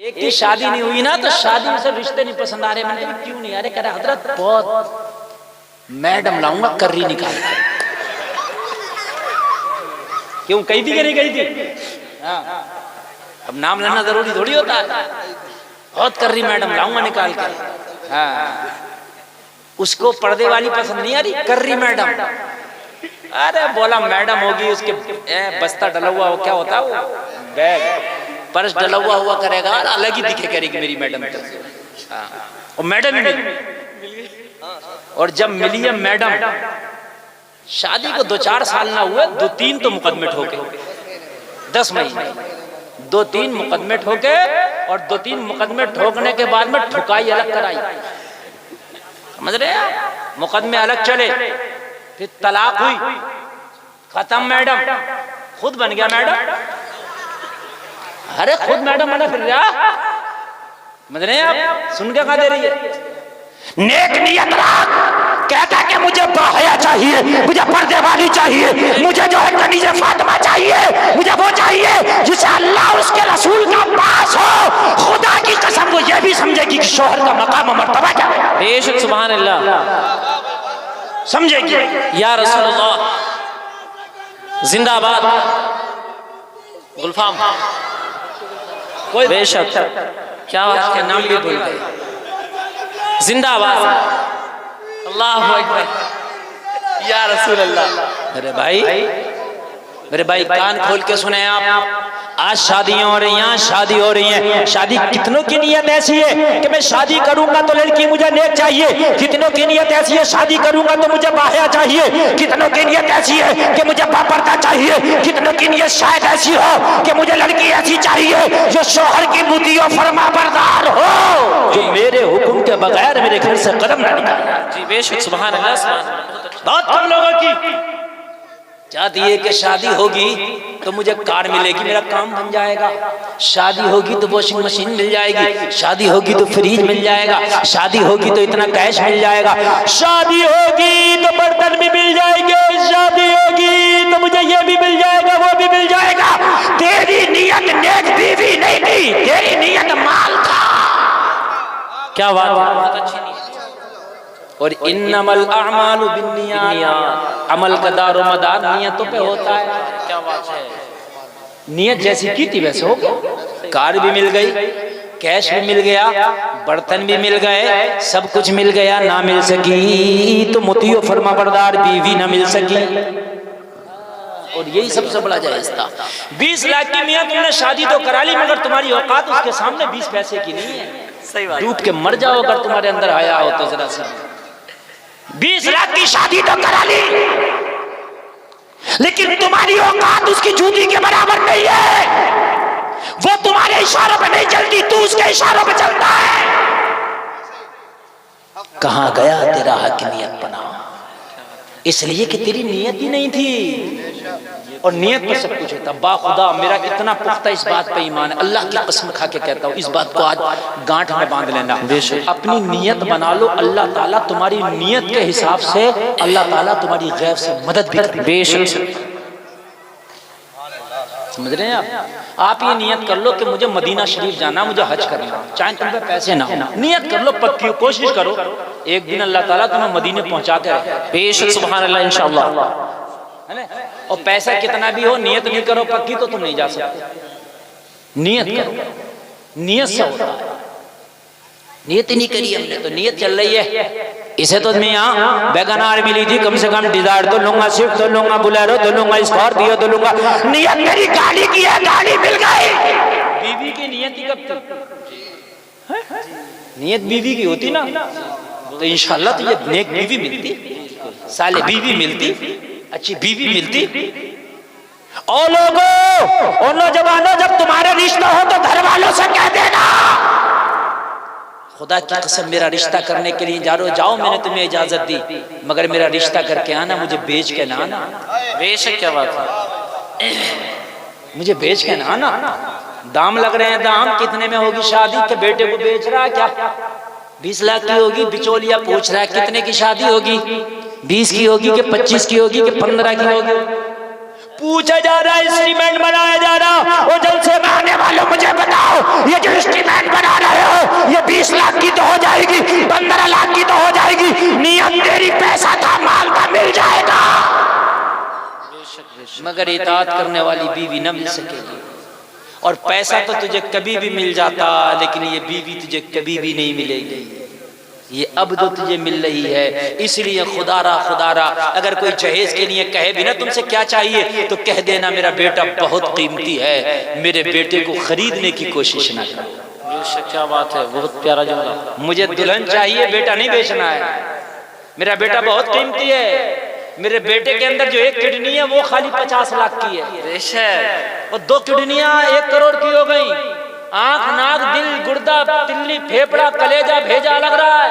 एक की शादी नहीं हुई ना तो शादी में सब रिश्ते नहीं पसंद आ रहे। मैंने कहा क्यों नहीं आ रहे? कह रहा हजरत बहुत मैडम लाऊंगा कर्री निकाल कर। क्यों कही थी कि नहीं कही थी? हाँ, अब नाम लेना जरूरी थोड़ी होता है। बहुत कर्री मैडम लाऊंगा निकाल कर। हाँ, उसको पर्दे वाली पसंद नहीं आ रही, कर्री मैडम। अरे बोला मैडम होगी, उसके बस्ता डला हुआ हो, क्या होता है वो बैग पर्स डला हुआ करेगा, अलग ही दिखे करेगी मेरी मैडम तो। और मैडम ही मिली। और जब मिली है मैडम, शादी को 2-4 साल ना हुए, 2-3 तो मुकदमे ठोके, 10 महीने 2-3 मुकदमे ठोके। और 2-3 मुकदमे ठोकने के बाद में ठुकाई अलग कराई, समझ रहे हैं? मुकदमे अलग चले, फिर तलाक हुई, खत्म मैडम, खुद बन गया मैडम। अरे खुद मैडम बना फिर समझ रहे हैं आप? सुन के कहा दे रही है नेक नियत रख, कहता कि मुझे बाहया चाहिए, मुझे पर्दे वाली चाहिए, मुझे जो है कनीज़े फातिमा चाहिए, मुझे वो चाहिए जिसे अल्लाह उसके रसूल का पास हो। खुदा की कसम वो ये भी समझेगी कि शोहर का मकाम और मर्तबा क्या है। बेशक सुभान अल्लाह, समझेगी। या रसूलुल्लाह जिंदाबाद। गुलफाम कोई बेशक, क्या बात के है, नाम भी भूल गए। जिंदाबाद। अल्लाहु अकबर या रसूल अल्लाह। मेरे भाई कान खोल के सुने आप। आज शादियां हो रही हैं, शादी हो रही है। शादी कितनों की नियत ऐसी है कि मैं शादी करूंगा तो लड़की मुझे नेक चाहिए, कितनों की नियत ऐसी है शादी करूंगा तो मुझे बाहया चाहिए, कितनों की नियत ऐसी है कि मुझे बापर्दा चाहिए, कितनों की नियत शायद ऐसी हो कि मुझे लड़की ऐसी चाहिए जो शोहर की बुद्धि और फरमाबरदार हो, जो मेरे हुक्म के बगैर मेरे घर से कदम न निकाले। जी बेशक सुभान अल्लाह, सुभान अल्लाह। बहुत कम लोगों की चाहती है कि शादी होगी तो मुझे कार मिलेगी, मेरा काम बन जाएगा। शादी होगी तो वॉशिंग मशीन मिल जाएगी, शादी होगी तो फ्रिज मिल जाएगा, शादी होगी तो इतना कैश मिल जाएगा, शादी होगी तो बर्तन भी मिल जाएंगे, शादी होगी तो मुझे ये भी मिल जाएगा, वो भी मिल जाएगा। तेरी नियत नेक बीवी नहीं थी, तेरी नियत माल था। क्या बात है, बहुत अच्छी नीयत। और इन्नमल अअमालु बिन्नियात, अमल का दारो मदार नियतों पे होता है। क्या बात है, नियत जैसी की थी वैसे हो गया। कार भी मिल गई, कैश भी मिल गया, बर्तन भी मिल गए, सब कुछ मिल गया। ना मिल सकी तो मुतियो फरमाबरदार बीवी ना मिल सकी। और यही सबसे बड़ा जायज था। 20 लाख की मियां तुमने शादी तो करा ली, मगर तुम्हारी औकात उसके सामने 20 पैसे की नहीं है। सही बात। डूब के मर जाओ अगर तुम्हारे अंदर आया हो तो जरा सा। 20 लाख की शादी तो करा ली, लेकिन तुम्हारी औकात उसकी जूती के बराबर नहीं है। वो तुम्हारे इशारों पे नहीं चलती, तू उसके इशारों पे चलता है। कहां गया तेरा हकीमियत बना? इसलिए कि तेरी नियत ही नहीं थी। और नियत पर सब कुछ होता। बाखुदा मेरा इतना पुख्ता इस बात पे ईमान है, अल्लाह की कसम खा के कहता हूँ, इस बात को आज गांठ में बांध लेना। अपनी नियत बना लो, अल्लाह ताला तुम्हारी नियत के हिसाब से अल्लाह ताला तुम्हारी गैब से मदद भी करेगा। बेशक, समझ रहे हैं आप ये नियत कर लो कि मुझे मदीना शरीफ जाना, मुझे हज करना, चाहे तुम पे पैसे ना हो, नियत कर लो, पक्की कोशिश करो, एक दिन अल्लाह ताला तुम्हें मदीने पहुंचा के रहे। बेशक सुभान अल्लाह, इंशाअल्लाह। है ना? और पैसा कितना भी हो, नियत नहीं करो पक्की तो तुम नहीं जा सकते। नियत करो, नियत से होता है। नियत ही नहीं करी हमने तो नियत चल रही है। इसे तो मैं यहाँ बैगनार मिली थी, कम से कम डिजायर तो लूंगा, स्विफ्ट तो लूंगा, बुलेरो तो लूंगा, स्कॉर्पियो तो लूंगा। नियत मेरी गाड़ी की है, गाड़ी मिल गई। बीवी की नियत ही कब तक? नियत बीवी की होती ना तो इंशाल्लाह तो ये नेक बीवी मिलती, साले बीवी मिलती, अच्छी बीवी मिलती। ओ लोगों, ओ नौजवानों, जब तुम्हारे रिश्ता हो तो घर वालों से कह देना, खुदा की कसम मेरा रिश्ता करने के लिए जाओ, मैंने तुम्हें इजाजत दी, मगर मेरा रिश्ता करके आना, मुझे बेच के ना आना। बेशक, क्या बात है, मुझे बेच के ना आना। दाम लग रहे हैं, दाम कितने में होगी शादी के? बेटे को बेच रहा है क्या? 20 लाख की होगी, बिचौलिया पूछ रहा है कितने की शादी होगी, 20 की होगी कि 25 की होगी कि 15 की होगी? पूछा जा रहा है, इंस्ट्रूमेंट बनाया जा रहा। वो जलसे में आने वालों मुझे बताओ, ये जो इंस्ट्रूमेंट बना रहे हो ये 20 लाख की तो हो जाएगी, 15 लाख की तो हो जाएगी। नियत तेरी पैसा था, माल था, मिल जाएगा, मगर इताअत करने वाली बीवी न मिल सकेगी। और पैसा तो तुझे कभी भी मिल जाता, लेकिन ये बीवी तुझे कभी भी नहीं मिलेगी। ये अब जो तुझे मिल रही है, इसलिए खुदारा खुदारा अगर कोई जहेज के लिए कहे भी ना तुमसे क्या चाहिए, तो कह देना मेरा बेटा बहुत कीमती है, मेरे बेटे को खरीदने की कोशिश ना करो। क्या बात है, बहुत प्यारा जुमला। मुझे दुल्हन चाहिए, बेटा नहीं बेचना है। मेरा बेटा बहुत कीमती है। मेरे बेटे के अंदर जो एक किडनी है वो खाली 50 लाख की है, और 2 किडनियां 1 करोड़ की हो गई। आंख, नाक, दिल, गुर्दा, तिल्ली, फेफड़ा, कलेजा, भेजा लग रहा है।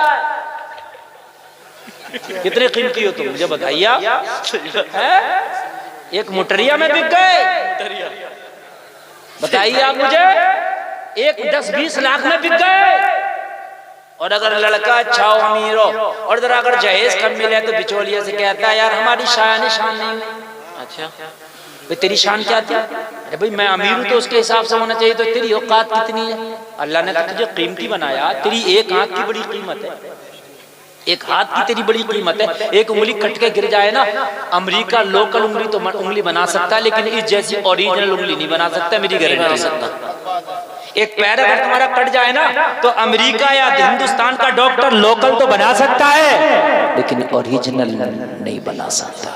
कितने कीमती हो तुम, मुझे बताइए। एक मुटरिया में बिक गए, बताइए आप मुझे। एक 10-20 लाख में बिक गए। और अगर लड़का अच्छा हो, अमीर हो, और जरा अगर जहेज कम मिले तो बिचौलिया से कहता है यार हमारी शान शान नहीं हुई। अच्छा भाई तेरी शान क्या थी? अरे भाई मैं अमीर हूं तो उसके हिसाब से होना चाहिए। तो तेरी औकात कितनी है? अल्लाह ने तो तुझे कीमती बनाया। तेरी एक आंख की बड़ी कीमत है, एक हाथ की तेरी बड़ी कीमत है। एक उंगली कट के गिर जाए ना, अमेरिका लोकल उंगली तो उंगली बना सकता है, लेकिन इस जैसी ओरिजिनल उंगली नहीं बना सकता, मेरी गारंटी सकता। एक पैर अगर तुम्हारा कट जाए ना, तो अमेरिका या हिंदुस्तान का डॉक्टर लोकल तो बना सकता है, लेकिन ओरिजिनल नहीं बना सकता।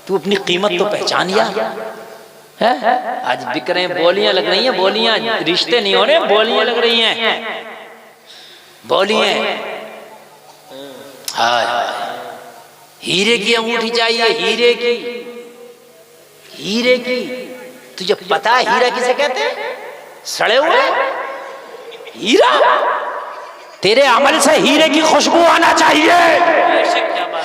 तू अपनी कीमत तो पहचान यार। आज बिक रहे हैं, बोलियां लग रही हैं, बोलियां, रिश्ते नहीं हो रहे, बोलियां लग रही हैं, बोलियां। हाय हीरे की अंगूठी चाहिए, हीरे की, हीरे की। तुझे पता है हीरा किसे कहते हैं? सड़े हुए हीरा। तेरे अमल से हीरे की खुशबू आना चाहिए।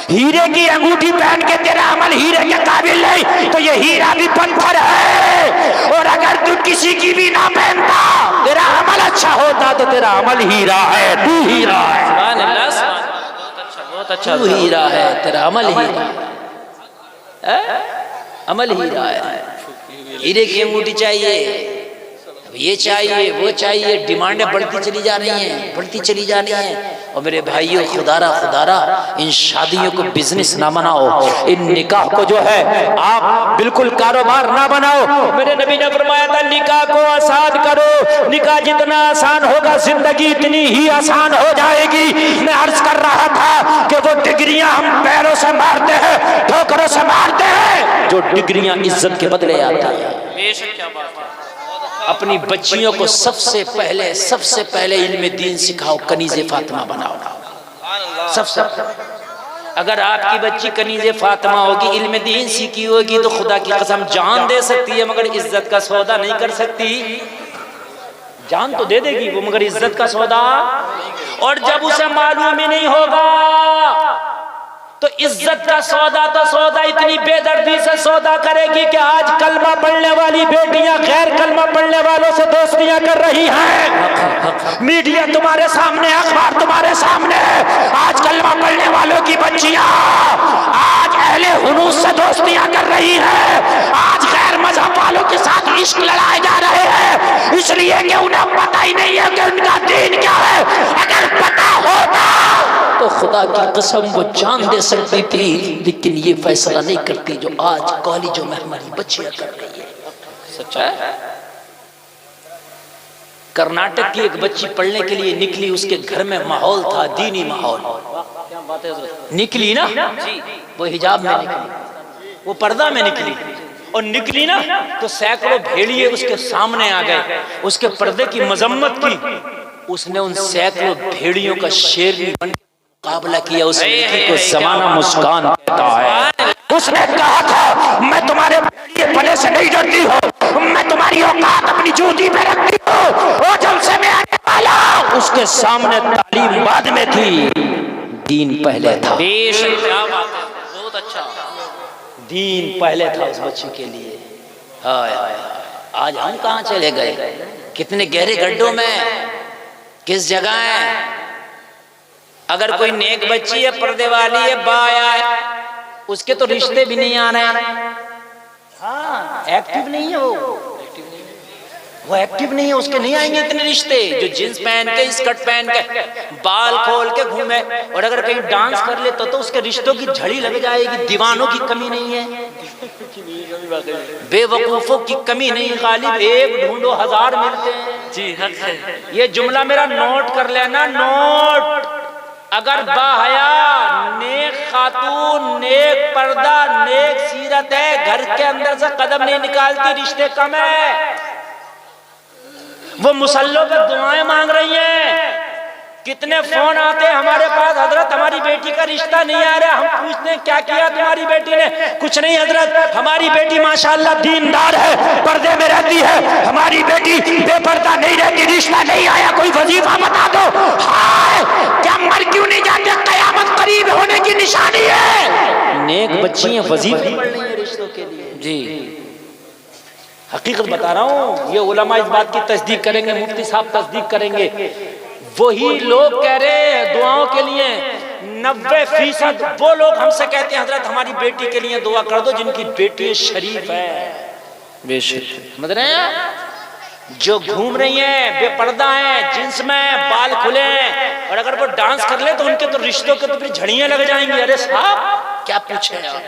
हीरे की अंगूठी पहन के तेरा अमल हीरे के काबिल नहीं, तो ये हीरा भी पत्थर है। और अगर तू किसी की भी ना पहनता, तेरा अमल अच्छा होता, तो तेरा अमल हीरा है, तू हीरा है। बहुत अच्छा, तू हीरा है, तेरा अमल हीरा है, अमल हीरा है। हीरे की अंगूठी चाहिए, ये चाहिए, वो चाहिए, डिमांडें बढ़ती चली जा रही हैं, बढ़ती चली जा रही हैं। और मेरे भाइयों, खुदारा खुदारा इन शादियों को बिजनेस ना बनाओ, इन निकाह को जो है आप बिल्कुल कारोबार ना बनाओ। मेरे नबी ने फरमाया था निकाह को आसान करो, निकाह जितना आसान होगा जिंदगी इतनी ही आसान हो जाएगी। मैं अर्ज कर रहा था कि वो डिग्रियां हम पैरों से मारते हैं, ठोकरों से मारते हैं, जो डिग्रियां इज्जत के बदले आती है। बेशक क्या बात है। अपनी बच्चियों को सबसे पहले इल्म दीन सिखाओ, कनीज़े फातिमा बनाओ। सबसे अगर आपकी बच्ची कनीज़े फातिमा होगी, इल्म दीन सीखी होगी, तो खुदा की कसम जान दे सकती है, मगर इज्जत का सौदा नहीं कर सकती। जान तो दे देगी वो, मगर इज्जत का सौदा। और जब उसे मालूम ही नहीं होगा, तो इज्जत का सौदा तो सौदा इतनी बेदर्दी से सौदा करेगी कि आज कलमा पढ़ने वाली बेटियां गैर कलमा पढ़ने वालों से दोस्तियां कर रही हैं। मीडिया तुम्हारे सामने, अखबार तुम्हारे सामने, आज कलमा पढ़ने वालों की बच्चियां आज अहले हुनूस से दोस्तियां कर रही हैं। आज गैर मजहब वालों के साथ इश्क लड़ाए जा रहे हैं, इसलिए कि उन्हें पता ही नहीं है कि उनका दीन क्या है। अगर पता होता तो खुदा की कसम वो जान दे सकती थी, लेकिन ये फैसला नहीं करती जो आज कॉलेजों में हमारी बच्चियां कर रही है। सच्चा है। कर्नाटक की एक बच्ची पढ़ने के लिए निकली, उसके घर में माहौल था, दीनी माहौल। निकली ना जी, वो हिजाब में निकली, वो पर्दा में निकली, और निकली ना तो सैकड़ों भेड़िए उसके सामने आ गए, उसके पर्दे की मजम्मत की। उसने उन सैकड़ों भेड़ियों का शेर मुकाबला किया। उस लड़की को जमाना मुस्कान कहता है। उसने कहा था मैं तुम्हारे पने से नहीं डरती हूँ, मैं तुम्हारी औकात अपनी जूती पे रखती हूँ। वो जलसे में आने वाला, उसके सामने तालीम बाद में थी, दीन पहले था। बेशक क्या बात है, बहुत अच्छा। दीन पहले था उस बच्ची के लिए। हाय हाय, आज हम कहाँ चले गए, कितने गहरे गड्ढों में, किस जगह है। अगर कोई नेक बच्ची है, पर्दे वाली है, बाया है, उसके तो रिश्ते भी नहीं आ रहे हैं। एक्टिव नहीं है वो एक्टिव नहीं है, उसके नहीं आएंगे इतने रिश्ते। जो जींस पहन के स्कर्ट पहन के बाल खोल के घूमे और अगर कहीं डांस कर ले तो उसके रिश्तों की झड़ी लग जाएगी। दीवानों की कमी नहीं है, बेवकूफों की कमी नहीं। गालिब एक ढूंढो हजार मिलते हैं। जी हक है। ये जुमला मेरा नोट कर लेना, नोट। अगर बाहया, नेक खातून, नेक पर्दा, नेक सीरत है, घर के अंदर से कदम नहीं निकालती, रिश्ते कम है। वो मुसल्लों पे दुआएं मांग रही हैं। कितने फोन आते हैं हमारे पास, हजरत हमारी बेटी का रिश्ता नहीं आ रहा। हम पूछते हैं क्या किया तुम्हारी बेटी ने? कुछ नहीं हजरत, हमारी बेटी माशाल्लाह दीनदार है, पर्दे में रहती है, हमारी बेटी बेपर्दा नहीं रहती, रिश्ता नहीं आया, कोई वजीफा बता दो। हाय, क्या मर क्यों नहीं जाते? कयामत करीब होने की निशानी है। नेक बच्ची है, वजीफे पढ़ रही है रिश्तों के लिए। जी हकीकत बता रहा हूँ, ये उलमा इस बात की तस्दीक करेंगे, मुफ्ती साहब तस्दीक करेंगे। वही लोग कह रहे हैं दुआओं के लिए 90% वो लोग हमसे कहते हैं हजरत हमारी बेटी के लिए दुआ कर दो जिनकी बेटी शरीफ है। बेशक समझ रहे हैं? जो घूम रही हैं, बेपर्दा हैं, जींस में बाल खुले हैं, और अगर वो डांस कर ले तो उनके तो रिश्तों के तो फिर झड़ियां लग जाएंगी। अरे साहब क्या पूछे आप।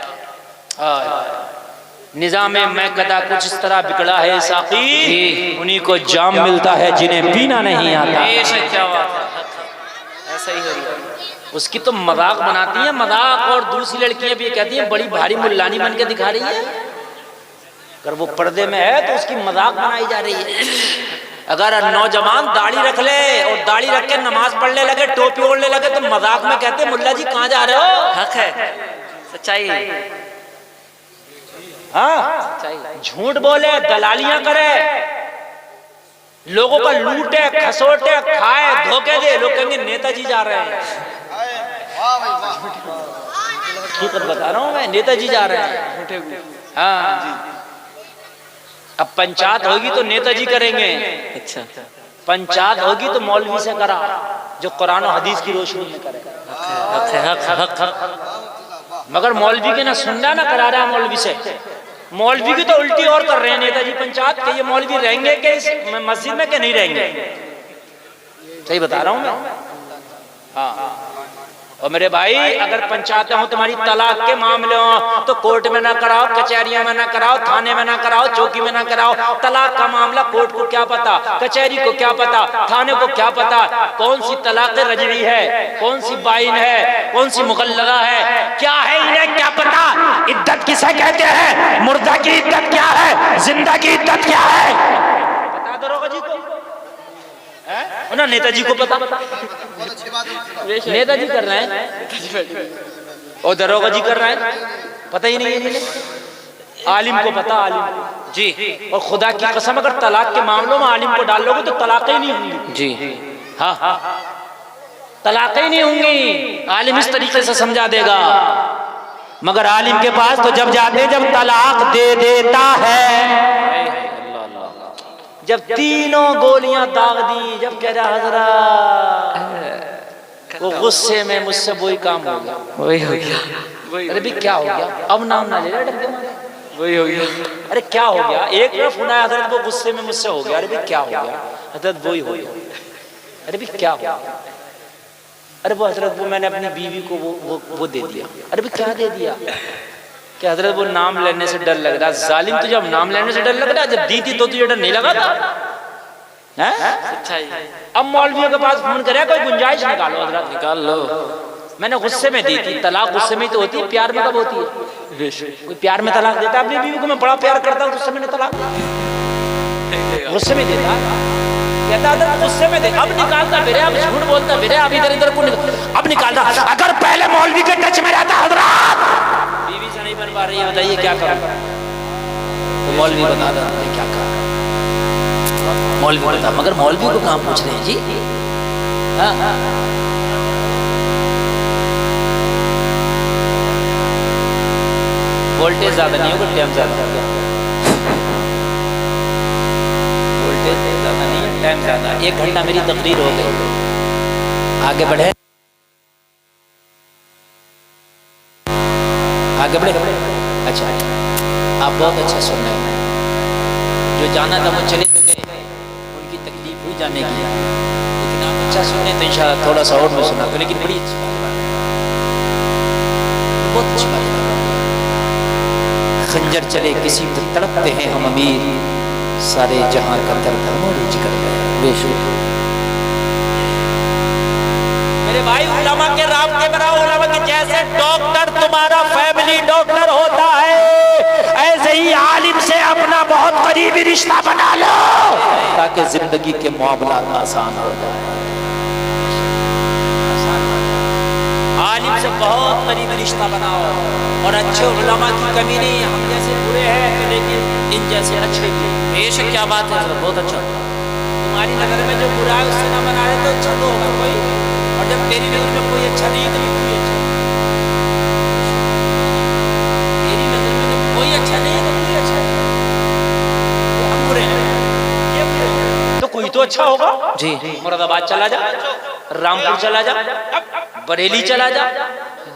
निजाम मैं कदा कुछ इस तरह बिगड़ा है साकी, उन्हीं को जाम मिलता है जिन्हें पीना नहीं आता। क्या बात है, ऐसा ही हो रही है। उसकी तो मजाक बनाती है, मजाक। और दूसरी लड़कियां भी कहती हैं बड़ी भारी मुल्लानी बन के दिखा रही है। अगर वो पर्दे में है तो उसकी मजाक बनाई जा रही है। अगर नौजवान दाढ़ी रख ले और दाढ़ी रख के नमाज पढ़ने लगे, टोपी ओढ़ने लगे, तो मजाक में कहते हैं मुल्ला जी कहाँ जा रहे हो? हक है, सच्चाई है। हाँ, झूठ बोले, दलालियां करे, लोगों का लूटे, खसोटे, खाए, धोखे दे। लोग कहेंगे नेताजी जा रहे हैं। हकीकत बता रहा हूं मैं, नेताजी जा रहे हैं। हाँ, अब पंचायत होगी तो नेताजी करेंगे। अच्छा, पंचायत होगी तो मौलवी से करा, जो कुरान और हदीस की रोशनी में करे। मगर मौलवी के ना सुनना ना करा रहा मौलवी से। मौलवी की तो उल्टी और कर रहे हैं नेताजी पंचायत के। ये मौलवी रहेंगे कि इस मस्जिद में, कि नहीं रहेंगे? सही बता रहा हूं मैं। हाँ, और मेरे भाई अगर पंचायतें हो तुम्हारी तलाक के मामले हो तो कोर्ट में ना कराओ, कचहरियों में ना कराओ, थाने में ना कराओ, चौकी में ना कराओ। तलाक का मामला कोर्ट को क्या पता, कचहरी को क्या पता, थाने को क्या पता कौन सी तलाक रजवी है, कौन सी बाइन है, कौन सी मुगल्लगा है, क्या है इन्हें क्या पता। इद्दत किसे कहते हैं? मुर्दा की इद्दत क्या है? जिंदा की इद्दत क्या है? बता दरोगा जी को, ना नेताजी को पता। नेताजी कर रहे हैं और दरोगा जी कर रहे हैं, पता ही नहीं है। आलिम को पता, आलिम को। जी, और खुदा की कसम अगर तलाक के मामलों में आलिम को डाल लोगे तो तलाक ही नहीं होंगी। जी हाँ, तलाक ही नहीं होंगी। आलिम इस तरीके से समझा देगा। मगर आलिम के पास तो जब जाते जब तलाक दे देता है, जब तीनों गोलियां दाग दी, जब कह रहा हजरत वो गुस्से में मुझसे वही काम हो गया, वही हो गया। अरे भी क्या हो गया? अब नाम ना ले रहा, वही हो गया। अरे क्या हो गया? एक तरफ सुना हजरत वो गुस्से में मुझसे हो गया। अरे भी क्या हो गया? हजरत वही हो गया। अरे भी क्या हो गया? अरे वो हजरत वो मैंने अपनी बीवी को वो दे दिया। अरे भी क्या दे दिया? कि हजरत वो नाम लेने से डर लग रहा। जालिम तुझे अब नाम लेने से डर लग रहा, जब दी थी तो तुझे डर नहीं लगा था? अब मौलवियों के पास फोन करे, कोई गुंजाइश निकालो हजरत, निकाल लो। मैंने गुस्से में दी थी। तलाक गुस्से में तो होती है, प्यार में कब होती है? कोई प्यार में तलाक देता? अपनी बीवी को मैं बड़ा प्यार करता हूँ, गुस्से में तलाक गुस्से में देता, कहता था गुस्से में दे। अब निकालता फिर, अब झूठ बोलता फिर, अब इधर इधर को अब निकालता। अगर पहले मौलवी के टच में रहता हजरत, बीवी से नहीं बन पा रही है, बताइए क्या करूं? तो मौलवी बता रहा है क्या करूं? मौलवी बता, मगर मौलवी को कहाँ पूछ रहे हैं जी? हाँ, वोल्टेज ज्यादा नहीं होगा, टाइम ज्यादा होगा। वोल्टेज ज्यादा नहीं है, टाइम ज्यादा। 1 घंटा मेरी तकरीर हो गई, आगे बढ़े, आगे बढ़े। अच्छा, आप बहुत अच्छा सुन रहे हैं। जो जाना था वो चले तो गए, उनकी तकलीफ हुई जाने की, लेकिन आप अच्छा सुने तो इंशाल्लाह थोड़ा सा और मैं सुना तो, लेकिन बड़ी अच्छी बात है, बहुत अच्छी बात है। खंजर चले किसी पे तड़पते हैं हम अमीर, सारे जहां का दर्द हमारे जिगर में है। बेशुक्र मेरे भाई, उलमा के राब्ते बनाओ, उलमा के जैसे डॉक्टर तुम्हारा फैमिली डॉक्टर होता है, ऐसे ही आलिम से अपना बहुत करीबी रिश्ता बना लो ताकि जिंदगी के मामलात आसान हो जाए। आलिम से बहुत करीबी रिश्ता बनाओ, और अच्छे उलमा की कमी नहीं है, हम जैसे बुरे हैं तो लेकिन इन जैसे अच्छे भी। बेशक क्या बात है, बहुत अच्छा। तुम्हारी नजर में जो बुरा है उससे ना बना रहे तो अच्छा तो होगा कोई, और जब तेरी नजर में कोई अच्छा नहीं है तो कोई अच्छा, तेरी नजर में जब कोई अच्छा नहीं है तो कोई अच्छा है, तो हम बुरे हैं, ये बुरे हैं, तो कोई तो अच्छा होगा जी। मुरादाबाद चला जा, रामपुर चला जा, बरेली चला जा,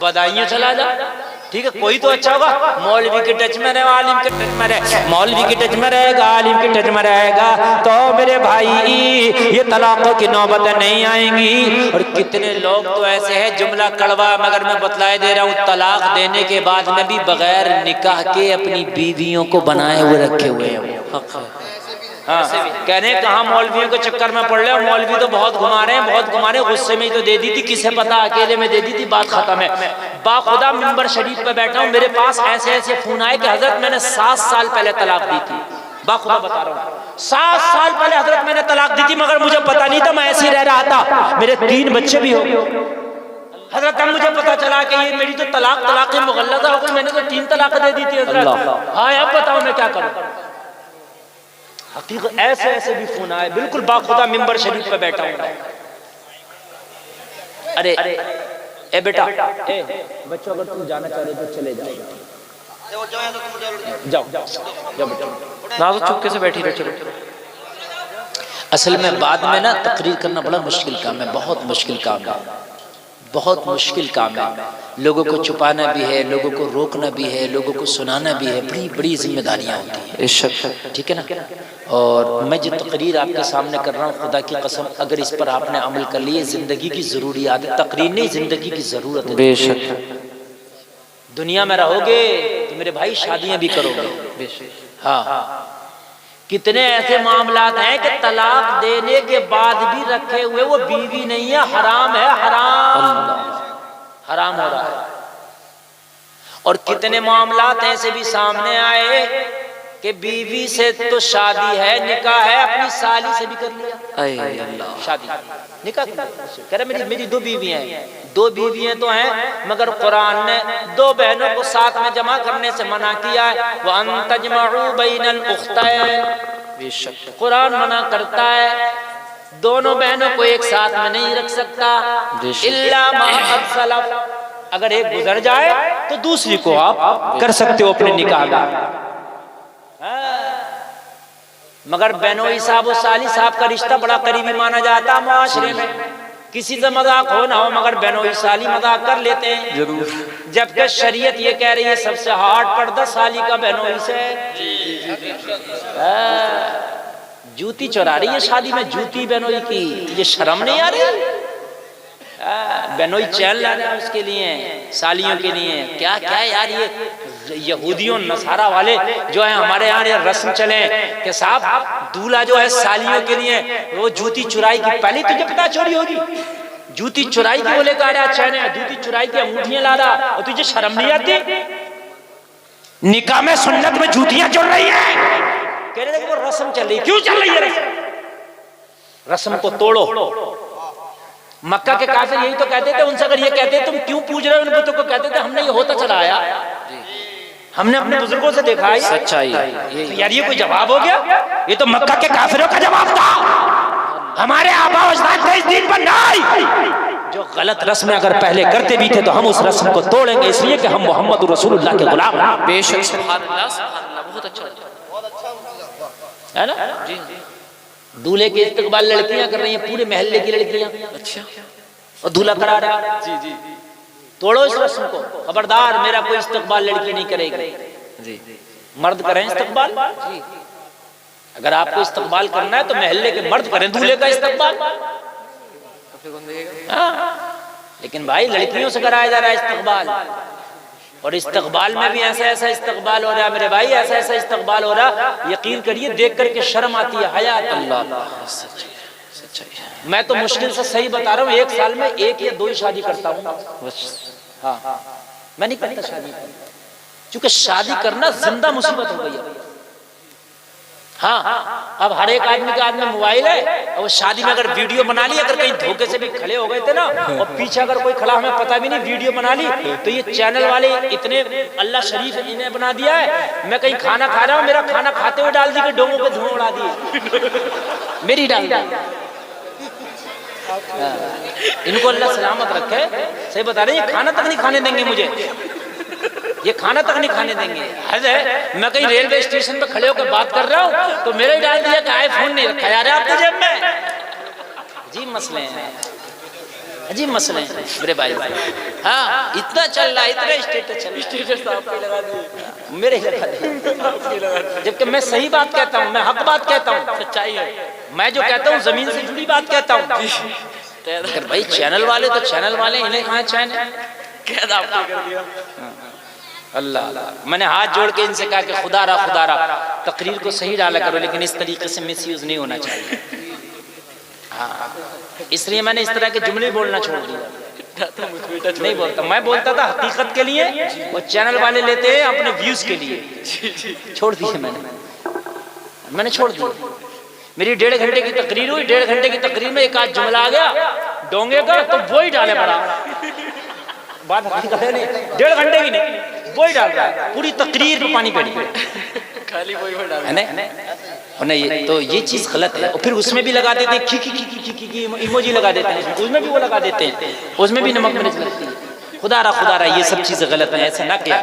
बदायूं चला जा, ठीक है, कोई तो अच्छा होगा। मौलवी के टच में रहे, आलिम के टच में रहे, मौलवी के टच में रहेगा, आलिम के टच में रहेगा, तो मेरे भाई ये तलाकों की नौबतें नहीं आएंगी। और कितने लोग तो ऐसे हैं, जुमला कड़वा मगर मैं बतलाए दे रहा हूँ, तलाक देने के बाद में भी बगैर निकाह के अपनी बीवियों को बनाए हुए रखे हुए हैं। हाँ, कहने कहाँ मौलवियों के चक्कर में पड़ रहे हो, मौलवी तो बहुत घुमा रहे हैं, बहुत घुमा रहे हैं, गुस्से में ही तो दे दी थी, किसे पता, अकेले में दे दी थी, बात खत्म है। बाखुदा मिंबर शरीफ पे बैठा हूँ, मेरे पास ऐसे ऐसे फोन आए कि हजरत मैंने 7 साल पहले तलाक दी थी, बाखुदा बता रहा हूँ, 7 साल पहले हजरत मैंने तलाक दी थी, मगर मुझे पता नहीं था, मैं ऐसे ही रह रहा था, मेरे 3 बच्चे भी हो हजरत, तब मुझे पता चला कि ये मेरी तो तलाक मुगल्लज़ा हो गई, मैंने तो 3 तलाक दे दी थी हजरत। हाँ, अब बताओ मैं क्या करूँ। हकीकत ऐसे ऐसे भी फोन आए, बिल्कुल बाखुदा मिंबर शरीफ पे बैठा हूँ। अरे ए बेटा, बच्चों अगर तुम जाना चाह रहे तो चले जाओ, जाओ जाओ बेटा, ना तो चुपके से बैठी रहो, चलो। असल में बाद में ना तकरीर करना बड़ा मुश्किल काम है, बहुत मुश्किल काम है, बहुत मुश्किल काम है। लोगों को छुपाना भी है, लोगों को रोकना भी है, लोगों को सुनाना भी है, बड़ी बड़ी जिम्मेदारियां होती हैं, ठीक है ना। और मैं जो तकरीर आपके सामने कर रहा हूँ, खुदा की कसम अगर इस पर आपने अमल कर लिए, जिंदगी की जरूरियात, तकरीर नहीं जिंदगी की जरूरत है। बेशक दुनिया में रहोगे तो मेरे भाई शादियां भी करोगे। हाँ, कितने ऐसे मामलात हैं कि तलाक देने के बाद भी रखे हुए वो बीवी नहीं है, हराम है, हराम हो रहा है। और कितने मामलात ऐसे भी सामने आए कि बीवी से तो शादी है, निकाह है, अपनी साली से भी कर लिया शादी, निकाह कह रहे मेरी 2 बीवियां हैं, 2 बीवियां तो हैं, मगर कुरान ने 2 बहनों को साथ में जमा करने से मना किया है। व अन तजमउ बैनल उख्तैन, कुरान मना करता है दोनों बहनों को एक साथ में नहीं रख सकता, इल्ला मा क़द सलफ, अगर एक गुजर जाए तो दूसरी को आप कर सकते हो अपने निकाह में। मगर बेनोई साहब और साली साहब का रिश्ता बड़ा करीबी माना जाता है माशरे में, किसी से मजाक हो ना हो मगर बेनोई साली मजाक कर लेते हैं जरूर, जबकि शरीयत ये कह रही है सबसे हार्ड पर्दा साली का बेनोई से। जूती चुरा रही है शादी में, जूती बेनोई की, ये शर्म नहीं आ रही? बेनोई चैन ला रहा है उसके लिए, सालियों के लिए, क्या क्या यार, ये यहूदियों नसारा वाले जो है हमारे यहाँ ये रस्म चले कि साहब दूल्हा जो है सालियों के लिए वो जूती चुराई की, पहले तुझे पता चोरी होगी, जूती चुराई की वो लेकर आ रहा चैन, जूती चुराई की अंगूठियां ला रहा, और तुझे शर्म नहीं आती? निकाह में सुन्नत में जूतियां चल रही है, कह रहे थे वो रस्म चल रही, क्यों चल रही है रस्म? रस्म को तोड़ो। मक्का के काफिर यही तो कहते थे, उनसे अगर ये कहते तुम क्यों पूज रहे हो उन बुतों को, कहते थे हमने ये होता चला आया, हमने अपने बुजुर्गों से देखा है, सच्चाई है। तो यार ये कोई जवाब हो गया? ये तो मक्का के काफिरों का जवाब था, हमारे आबा अजदाद इस दिन पर नहीं। जो गलत रस्में अगर पहले करते भी थे तो हम उस रस्म को तोड़ेंगे, इसलिए कि हम मोहम्मद रसूलुल्लाह के गुलाम हैं। बेशक सुभान अल्लाह, बहुत अच्छा है ना जी। दूल्हे के इस्तकबाल लड़कियां कर रही हैं, पूरे महल्ले की लड़कियां, अच्छा, और दूल्हा करा रहा है। जी जी, तोड़ो इस रस्म को, खबरदार मेरा कोई इस्तकबाल लड़की नहीं करेगी जी, मर्द करें इस्तकबाल जी। अगर आपको इस्तकबाल करना है तो महल्ले के मर्द करें दूल्हे का इस्तकबाल। लेकिन भाई लड़कियों से कराया जा रहा है इस्तकबाल, और इस्तकबाल में भी ऐसा ऐसा इस्तकबाल हो रहा है मेरे भाई, ऐसा ऐसा इस्तकबाल हो रहा, यकीन करिए देख करके शर्म आती है, हया आती है। मैं तो मुश्किल से सही बता रहा हूँ, एक साल में 1 या 2 ही शादी करता हूँ। हाँ, मैं नहीं करता शादी, क्योंकि शादी करना जिंदा मुसीबत हो गई है। हाँ, अब हर एक आदमी के हाथ में मोबाइल है, और शादी में अगर वीडियो बना ली, अगर कहीं धोखे से भी खड़े हो गए थे ना, और पीछे अगर कोई खड़ा हमें पता भी नहीं, वीडियो बना ली, तो ये चैनल वाले इतने अल्लाह शरीफ इन्हें बना दिया है, मैं कहीं खाना खा रहा हूँ, मेरा खाना खाते हुए डाल दी कि डोंगों पे धुआं उड़ा दिए, मेरी डाल दी। इनको अल्लाह सलामत रखे, सही बता रहे, ये खाना तक नहीं खाने देंगे मुझे, ये खाना तक नहीं खाने देंगे। है मैं कहीं रेलवे स्टेशन पे खड़े होकर बात कर रहा हूँ तो मेरे ही डाल दिया कि आईफोन नहीं रखा यार आपके जेब में। अजीब मसले हैं, अजीब मसले हैं मेरे भाई। हाँ, इतना चल रहा है, इतना स्टेटस चल रहा है, स्टेटस आपको लगा दिए, मेरे ही लगा दिए, जबकि मैं सही बात कहता हूँ, मैं हक बात कहता हूँ, सच्चाई है, मैं जो कहता हूँ जमीन से जुड़ी बात कहता हूँ। भाई चैनल वाले तो चैनल वाले, इन्हें कहाँ चैन है, कैद आपको कर दिया। अल्लाह, मैंने हाथ जोड़ के इनसे कहा कि खुदा रहा तकरीर को सही डाला करो, लेकिन इस तरीके से मिसयूज नहीं होना चाहिए। हाँ, इसलिए मैंने इस तरह के जुमले बोलना छोड़ दिया, नहीं बोलता। मैं बोलता था हकीकत के लिए, और चैनल वाले लेते हैं अपने व्यूज के लिए, छोड़ दिए मैंने छोड़ दिया। मेरी 1.5 घंटे की तकरीर हुई, 1.5 घंटे की तकरीर में एक आध जुमला आ गया डोंगे का, तो वो ही डाले पड़ा, बात हकीकत है नहीं, 1.5 घंटे की नहीं, वो ही डाल रहा है, पूरी तकरीर पे पानी पड़ी खाली वही डाल है ना। ये तो ये चीज गलत है। और फिर उसमें भी लगा देते हैं खी इमोजी लगा देते हैं, उसमें भी वो लगा देते हैं, उसमें भी नमक मिर्च लगती है। खुदा रहा ये सब चीजें गलत है, ऐसा ना किया।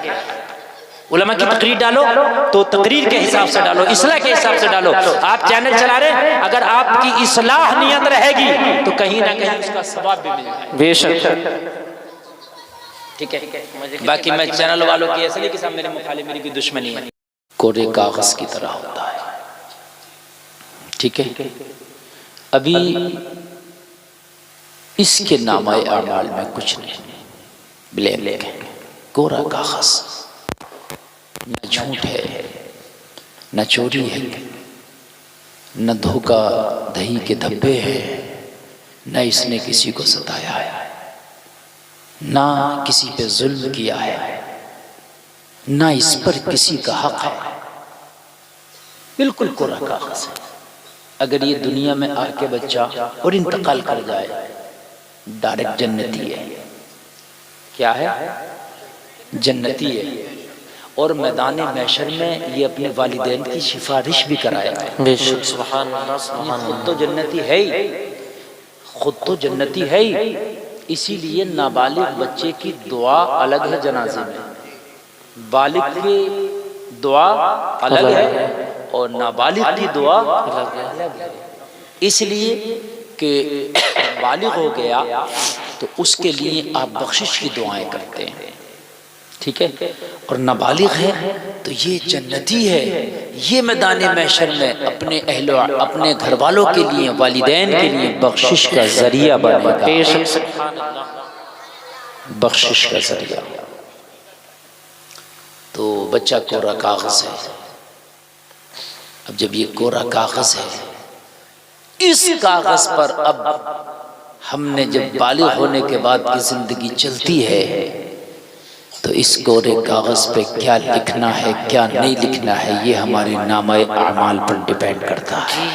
उलमा की तकरीर डालो तो तकरीर के हिसाब से डालो, इस्लाह के हिसाब से डालो। आप चैनल चला रहे हैं, अगर आपकी इस्लाह नियत रहेगी तो कहीं ना कहीं उसका सवाब भी मिल जाएगा, बेशक। ठीक है, बाकी मैं चैनल वालों की ऐसे नहीं कि सब मेरे मुखालिफ, मेरी कोई दुश्मनी है, कोरे कागज की तरह होता है। ठीक है, अभी इसके नामाए आमाल में कुछ नहीं, ब्लैक है, कोरा कागज, न झूठ है, न चोरी है, न धोखा दही के धब्बे है, न इसने किसी को सताया है, ना किसी पे जुल्म किया है, ना इस पर किसी का हक है, बिल्कुल कोरा कागज है। अगर ये दुनिया में आके बच्चा और इंतकाल कर जाए, डायरेक्ट जन्नती है। क्या है? जन्नती है। और मैदान महशर में ये अपने वालिदैन की सिफारिश भी कराएगा। खुद तो जन्नती है ही, खुद तो जन्नती है ही, इसीलिए नाबालिग बच्चे की दुआ अलग है जनाजे में, बालिग की दुआ अलग है और नाबालिग की दुआ अलग है। इसलिए कि बालिग हो गया तो उसके लिए आप बख्शिश की दुआएं करते हैं, ठीक है, और नाबालिग है तो ये जन्नती है, ये मैदान महशर में अपने घर वालों के लिए, वालिदैन के लिए बख्शिश का जरिया बनेगा, बख्शिश का जरिया। तो बच्चा कोरा कागज है। अब जब ये कोरा कागज है, इस कागज पर अब हमने जब बालिग होने के बाद की जिंदगी चलती है तो इस कोरे कागज पे क्या लिखना है क्या नहीं लिखना है ये हमारे नामाए आमाल पर डिपेंड करता है।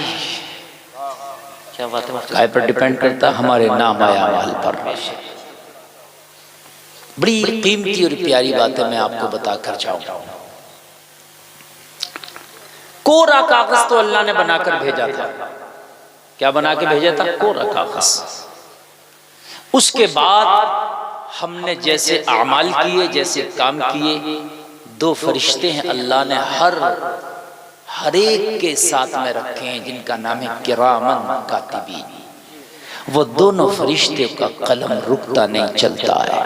क्या बात है? काय पर डिपेंड करता है? हमारे नामाए आमाल पर। बड़ी कीमती और प्यारी बातें मैं आपको बताकर जाऊंगा। कोरा कागज तो अल्लाह ने बनाकर भेजा था। क्या बना के भेजा था? कोरा कागज। उसके बाद हमने जैसे आमाल किए, जैसे काम किए, 2 फरिश्ते हैं अल्लाह ने हर एक के साथ में रखे हैं जिनका नाम है किरामन कातिबीन। वो दोनों फरिश्ते का कलम रुकता नहीं, चलता है,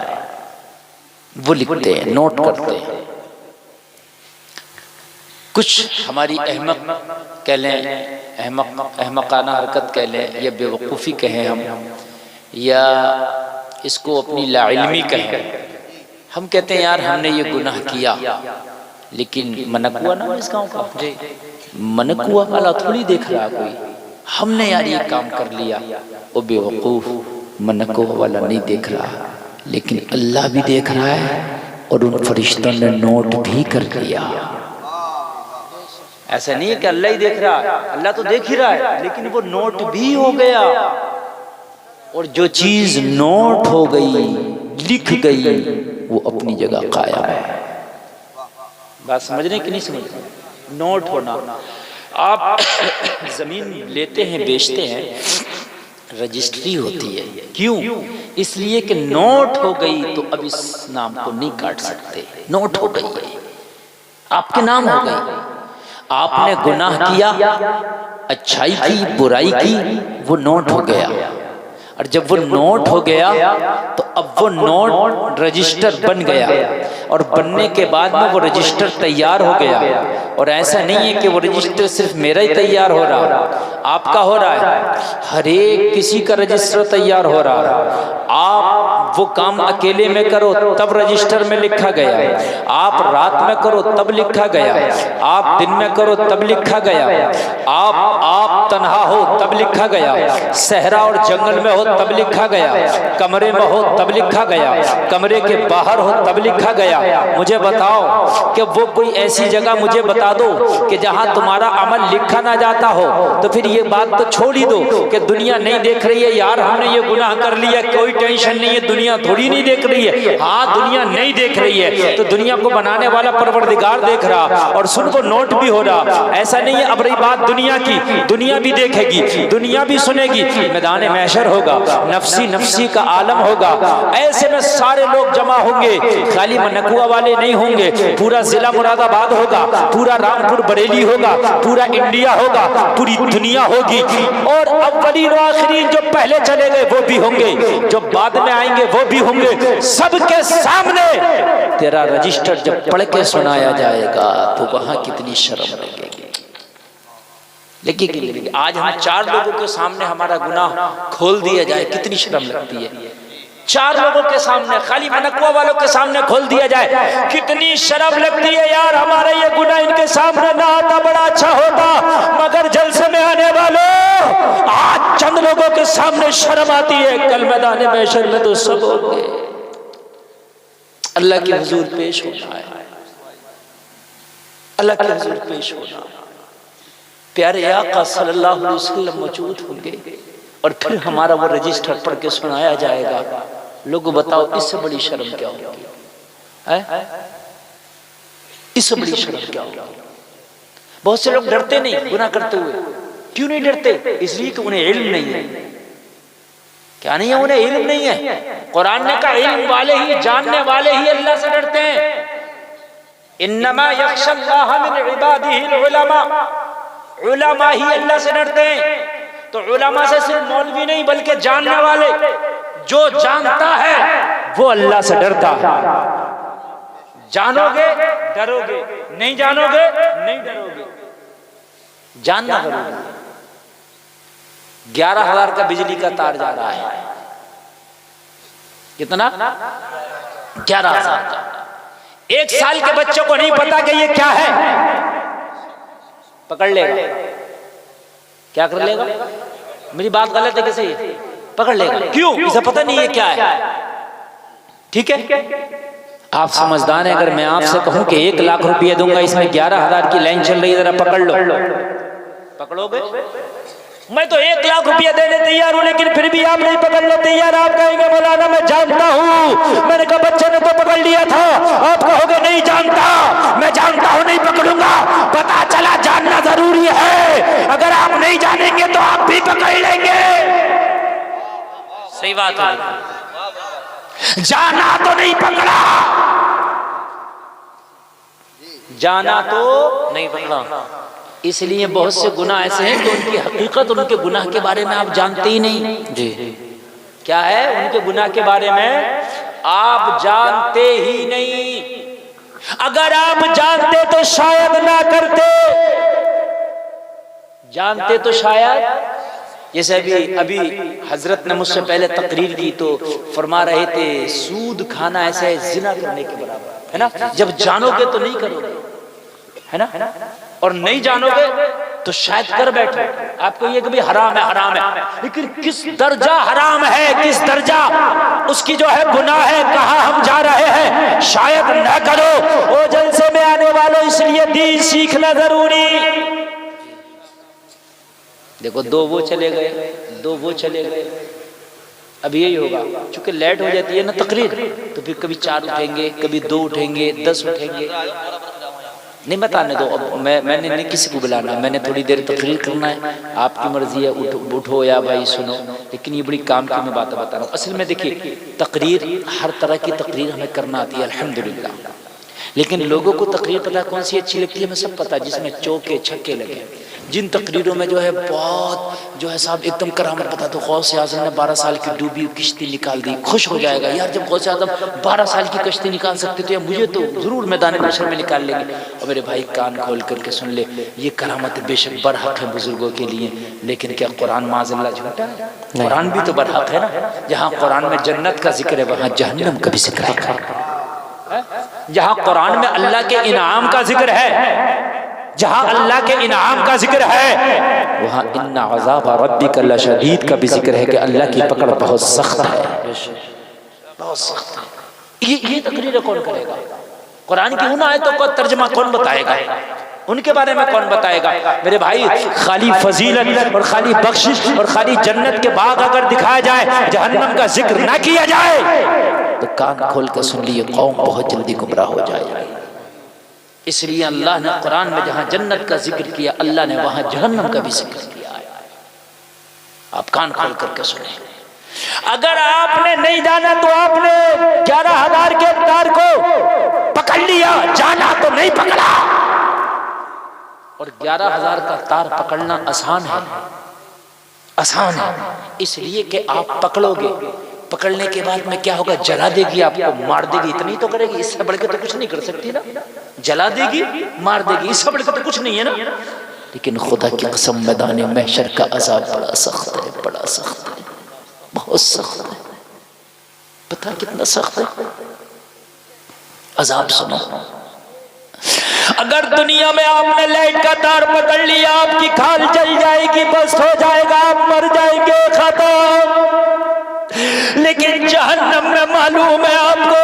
वो लिखते हैं, नोट करते हैं। कुछ हमारी अहमक कह लें, अहमकाना हरकत कह लें, या बेवकूफ़ी कहें हम, या इसको अपनी लाइल्मी कहें। हम कहते हैं यार हमने ये गुनाह किया, लेकिन मनकुआ नाम इस गाँव का जी, मनकुआ वाला थोड़ी देख रहा कोई, हमने यार ये काम कर लिया। वो बेवकूफ़, मनकुआ वाला नहीं देख रहा, लेकिन अल्लाह भी देख रहा है और उन फरिश्तों ने नोट भी कर लिया। ऐसा नहीं है कि अल्लाह ही देख रहा है, अल्लाह तो देख ही रहा है, लेकिन वो नोट भी हो गया। और जो चीज नोट हो गई, लिख गई, वो अपनी जगह कायम है। बात समझ रहे कि नहीं समझ रहे? नोट होना, आप जमीन लेते हैं, बेचते हैं, रजिस्ट्री होती है। क्यों? इसलिए कि नोट हो गई तो अब इस नाम को नहीं काट सकते। नोट हो गई है, आपके नाम हो गई। आपने गुनाह किया, अच्छाई की, बुराई की, वो नोट हो गया। और जब वो नोट हो गया तो अब वो नोट रजिस्टर बन गया, और बनने के बाद में वो रजिस्टर तैयार हो गया। और ऐसा नहीं है कि वो रजिस्टर सिर्फ मेरा ही तैयार हो रहा, आपका हो रहा है, हर एक किसी का रजिस्टर तैयार हो रहा है। आप वो काम अकेले में करो तब रजिस्टर में लिखा गया, आप रात में करो तब लिखा गया, आप दिन में करो तब लिखा गया, आप तन्हा हो तब लिखा गया, सहरा और जंगल में हो तब लिखा गया, कमरे में हो तब लिखा गया, कमरे के बाहर हो तब लिखा गया। मुझे बताओ कि वो कोई ऐसी जगह मुझे बता दो कि जहां तुम्हारा अमल लिखा ना जाता हो, तो फिर ये बात तो छोड़ ही दो कि दुनिया नहीं देख रही है, यार हमने ये गुनाह कर लिया, कोई टेंशन नहीं है, दुनिया थोड़ी नहीं देख रही है। हाँ, दुनिया नहीं देख रही है तो दुनिया को बनाने वाला परवरदिगार देख रहा, और सुन को नोट भी हो रहा। ऐसा नहीं है। अब रही बात दुनिया की, दुनिया भी देखेगी, दुनिया भी सुनेगी, मैदान महशर होगा, नफसी नफसी का आलम होगा। ऐसे में सारे लोग जमा होंगे, खाली मनकुआ वाले नहीं होंगे, पूरा जिला मुरादाबाद होगा, पूरा रामपुर बरेली होगा, पूरा इंडिया होगा, पूरी दुनिया होगी। और अव्वलीन और आखिरीन जो पहले चले गए वो भी होंगे, जो बाद में आएंगे वो भी होंगे। सबके सामने तेरा रजिस्टर जब पढ़ के सुनाया जाएगा तो वहां कितनी शर्म लगेगी। लेकिन आज हम 4 लोगों के सामने हमारा गुनाह खोल दिया जाए, कितनी शर्म लगती है। 4 लोगों के सामने, खाली मनकुआ वालों के सामने खोल दिया जाए, कितनी शर्म लगती है। यार हमारा ये गुनाह इनके सामने ना आता बड़ा अच्छा होता, मगर जलसे में आने वालों आज चंद लोगों के सामने शर्म आती है, कल मैदान महशर में तो सब होंगे। अल्लाह के हुजूर पेश होना है, अल्लाह के हुजूर पेश होना। प्यारे आका सल्लल्लाहु अलैहि वसल्लम मौजूद होंगे और फिर हमारा वो रजिस्टर पढ़ के सुनाया जाएगा। लोग बताओ इससे बड़ी शर्म क्या होगी? इससे बड़ी शर्म क्या होगी? बहुत से लोग डरते नहीं गुनाह करते हुए। क्यों नहीं डरते? इसलिए कि उन्हें इल्म नहीं है। क्या नहीं है? उन्हें इल्म नहीं है। कुरान ने कहा इल्म वाले ही, जानने वाले ही अल्लाह से डरते हैं। इन्नमा यख्शल्लाह मिन इबादिहिल उलमा, उलमा ही अल्लाह से डरते हैं। तो उलमा से सिर्फ मौलवी नहीं बल्कि जानने वाले, जो जानता है वो अल्लाह से डरता है। जानोगे डरोगे, नहीं जानोगे नहीं डरोगे। जानना जरूरी। 11,000 का बिजली का तार जा रहा है। कितना? 11,000 का। 1 साल के बच्चों को नहीं पता कि ये क्या है, पकड़ लेगा। क्या कर लेगा? मेरी बात गलत है कैसे? पकड़ लेगा। क्यों? इसे पता नहीं है क्या है। ठीक है, आप समझदार हैं। अगर मैं आपसे कहूं कि 1 लाख रुपया दूंगा, इसमें 11,000 की लाइन चल रही है, जरा पकड़ लो, पकड़ोगे? मैं तो 1 लाख रुपया देने तैयार हूं, लेकिन फिर भी आप नहीं पकड़ने तैयार। आप कहेंगे मौलाना मैं जानता हूं, मैंने कहा बच्चे ने तो पकड़ लिया था। आप कहोगे नहीं जानता, मैं जानता हूं नहीं पकड़ूंगा। पता चला जानना जरूरी है। अगर आप नहीं जानेंगे तो आप भी पकड़ लेंगे। सही बात है। जाना तो नहीं पकड़ा, जाना तो नहीं पकड़ा। इसलिए बहुत से गुनाह ऐसे हैं कि उनकी हकीकत, उनके गुनाह के बारे में आप जानते ही नहीं। जी, क्या है उनके गुनाह के बारे में आप जानते ही नहीं। अगर आप जानते तो शायद ना करते। जानते तो शायद, जैसे अभी हजरत ने मुझसे पहले तकरीर की तो फरमा रहे थे सूद खाना ऐसा है जिना करने के बराबर है ना। जब जानोगे तो नहीं करोगे, है ना, और नहीं जानोगे तो शायद कर बैठो। आपको ये कभी हराम है, लेकिन किस दर्जा हराम है, किस दर्जा उसकी जो है गुनाह है, कहाँ हम जा रहे हैं, शायद न करो। वो जलसे में आने वालों, इसलिए दीन सीखना जरूरी। देखो दो वो चले गए, अब यही होगा। चूंकि लेट हो जाती है ना तकरीर, तो फिर कभी 4 उठेंगे, कभी 2 उठेंगे, 10 उठेंगे। नहीं बताने दो, मैंने नहीं किसी को बुलाना, मैंने थोड़ी देर तकरीर करना है, आपकी मर्जी है, उठो या भाई सुनो। लेकिन ये बड़ी काम की मैं बातें बता रहा हूँ। असल में देखिए तकरीर, हर तरह की तकरीर हमें करना आती है अल्हम्दुलिल्लाह, लेकिन लोगों को तकरीर पता कौन सी अच्छी लगती है, हमें सब पता, जिसमें चौके छक्के लगे। जिन तकरीरों में जो है बहुत जो है साहब एकदम करामत बता दो, गौसे आज़म ने 12 साल की डूबी किश्ती निकाल दी, खुश हो जाएगा यार। जब गौसे आज़म 12 साल की कश्ती निकाल सकते तो या मुझे तो जरूर मैदान महशर में निकाल लेंगे। और मेरे भाई कान खोल करके सुन ले, ये करामत बेशक बरहक है बुजुर्गों के लिए, लेकिन क्या कुरान माज़अल्लाह झूठा है? कुरान भी तो बरहक है ना। जहाँ कुरान में जन्नत का जिक्र है वहाँ जहन्नम का भी जिक्र है। जहाँ कुरान में अल्लाह के इनाम का जिक्र है, जहाँ अल्लाह के इनाम का जिक्र है, वहाँ इन्ना अज़ाब रब्बिका लशदीद का भी जिक्र है कि अल्लाह की पकड़ बहुत सख्त है, बहुत सख्त है। ये तकरीर कौन करेगा? कुरान की उन आयतों का तर्जुमा कौन बताएगा? उनके बारे में कौन बताएगा? मेरे भाई खाली फजीलत और खाली बख्शिश और खाली जन्नत के बाग अगर दिखाया जाए, जहन्नम का जिक्र ना किया जाए, तो कान खोल कर सुन लिए, कौम बहुत जल्दी गुमराह हो जाएगी। इसलिए अल्लाह ने कुरान में जहां जन्नत का जिक्र किया, अल्लाह ने वहां जहन्नम का भी जिक्र किया है। आप कान खोल करके सुने। अगर आपने नहीं जाना तो आपने 11,000 के तार को पकड़ लिया, जाना तो नहीं पकड़ा। और 11,000 का तार पकड़ना आसान है, आसान है इसलिए कि आप पकड़ोगे, पकड़ने के बाद में क्या होगा, जला देगी, आपको मार देगी, इतनी तो करेगी, इससे बढ़ के तो कुछ नहीं कर सकती ना। जला देगी, मार देगी, इससे बढ़ के तो कुछ नहीं है ना। लेकिन खुदा की कसम मैदान महशर का अज़ाब बड़ा सख्त है, बड़ा सख्त है, बहुत सख्त है। पता कितना सख्त है अज़ाब? सुनो, अगर दुनिया में आपने लाइट का तार पकड़ लिया, आपकी खाल जल जाएगी, बस हो जाएगा, आप मर जाएंगे, खत्म। लेकिन जहन्नम में मालूम है आपको,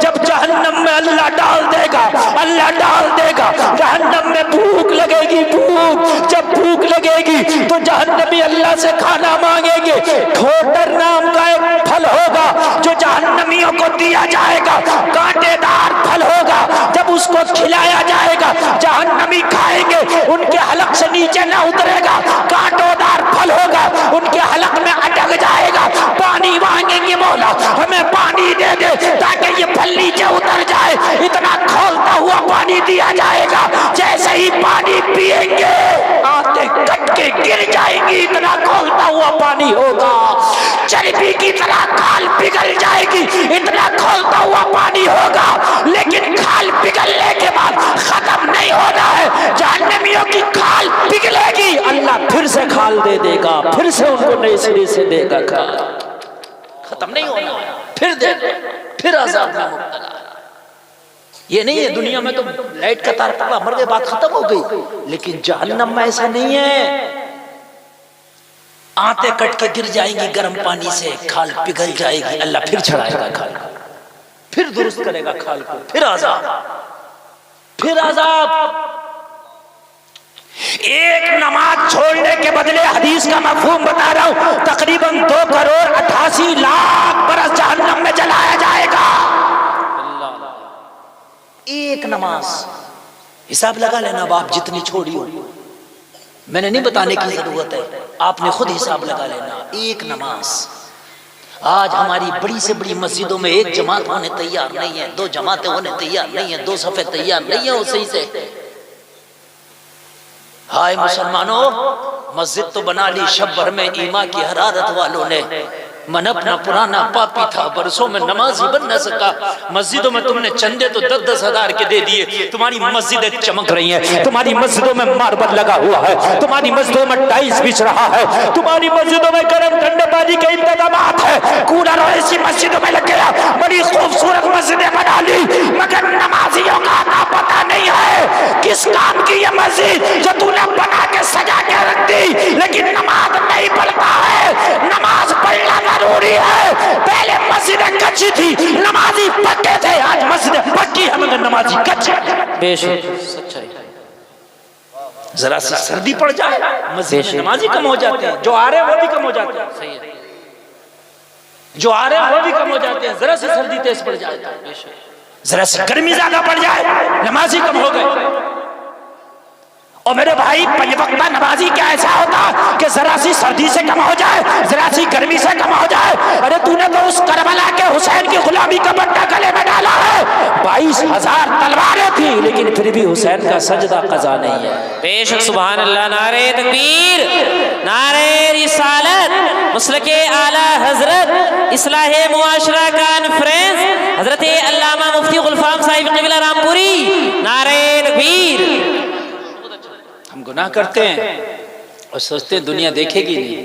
जब जहन्नम में अल्लाह डाल देगा, अल्लाह डाल देगा, जहन्नम में भूख लगेगी, भूख, जब भूख लगेगी तो जहन्नमी अल्लाह से खाना मांगेंगे। ठोटर नाम का एक फल होगा जो जहन्नमियों को दिया जाएगा, कांटेदार फल होगा। जब उसको खिलाया जाएगा, जहन्नमी खाएंगे, उनके हलक से नीचे ना उतरेगा, कांटोदार फल होगा, उनके हलक में अटक जाएगा। पानी मांगेंगे, मौला हमें पानी दे दे ताकि ये फल नीचे उतर जाए। इतना खोलता हुआ पानी दिया जाएगा, जैसे ही पानी पिएंगे आते कट के गिर जाएंगी, इतना खोलता हुआ पानी होगा। चर्बी की तरह खाल पिघल जाएगी, इतना खोलता हुआ पानी होगा। लेकिन खाल पिघलने के बाद खत्म नहीं होना है, जहन्नमियों की खाल पिघलेगी, अल्लाह फिर से खाल दे देगा, फिर से उनको नए सिरे से देगा खाल। खत्म नहीं होना, फिर दे दे, फिर अज़ाब में मुब्तला। ये नहीं है दुनिया में तो लाइट का तार पकड़ा, मर गए, बात खत्म हो गई। लेकिन जहन्नम में ऐसा नहीं है, आते कट के गिर जाएंगी गर्म पानी से, खाल पिघल जाएगी, अल्लाह फिर छड़ाएगा खाल को, फिर दुरुस्त करेगा खाल को, फिर अज़ाब, फिर अज़ाब। एक नमाज छोड़ने के बदले, हदीस का मफहूम बता रहा हूं, तकरीबन 2,88,00,000 बरस जहन्नम में जलाया जाएगा। एक नमाज, हिसाब लगा लेना, आप जितनी छोड़ी हो, मैंने नहीं बताने की जरूरत है, आपने खुद हिसाब लगा लेना। एक नमाज, आज हमारी बड़ी से बड़ी मस्जिदों में एक जमात होने तैयार नहीं है, 2 जमातें होने तैयार नहीं है, 2 सफे तैयार नहीं है वो सही से। हाय मुसलमानों, मस्जिद तो बना ली, शब भर में ईमा की हरारत वालों ने मन अपना पुराना पापी था, बरसों में नमाजी बन न सका। मस्जिदों में तुमने चंदे तो 10-10 हजार के दे दिए। तुम्हारी मस्जिदें चमक रही हैं, तुम्हारी मस्जिदों में मार्बल लगा हुआ है, तुम्हारी मस्जिदों में टाइल्स बिछ रहा है, तुम्हारी मस्जिदों में गर्म ठंडे पानी के इंतजाम है, कूलर और एसी मस्जिदों में लग गया, बड़ी खूबसूरत मस्जिदें बना ली, मगर नमाजियों का आता पता नहीं है किस काम की ये मस्जिद जो तूने बना के सजा के रख दी, लेकिन नमाज नहीं पढ़ता है। नमाज पढ़ना जरूरी है। पहले मस्जिदें कच्ची थी, नमाजी पक्के थे, आज मस्जिदें पक्की है मगर नमाजी कच्चे। बेशक सच्चाई। जरा सी सर्दी पड़ जाए मस्जिद में नमाजी कम हो जाते हैं, जो आ रहे हैं वो भी कम हो जाते हैं। सही है। जो आ रहे हैं वो भी कम हो जाते हैं। जरा सी सर्दी तेज पड़ जाए, जरा सी गर्मी ज्यादा पड़ जाए, नमाजी कम हो गए। और मेरे भाई पंजवक्ता नमाजी क्या ऐसा होता कि जरा सी सर्दी से कम हो जाए, जरा सी गर्मी से कम हो जाए? अरे तूने तो उस करबला के हुसैन की गुलामी का बट्टा गले में डाला है। 22,000 तलवारें थी, लेकिन फिर भी हुसैन का सजदा कज़ा नहीं है। बेशक सुभान अल्लाह। नारे तकबीर, नारे रिसालत, मसलके आला हजरत, इस्लाहे मुआशरा कॉन्फ्रेंस, हजरत अल्लामा मुफ्ती गुलफाम साहिब क़िबला रामपुरी। नारे तकबीर। हम गुनाह करते हैं और सोचते हैं दुनिया देखेगी नहीं,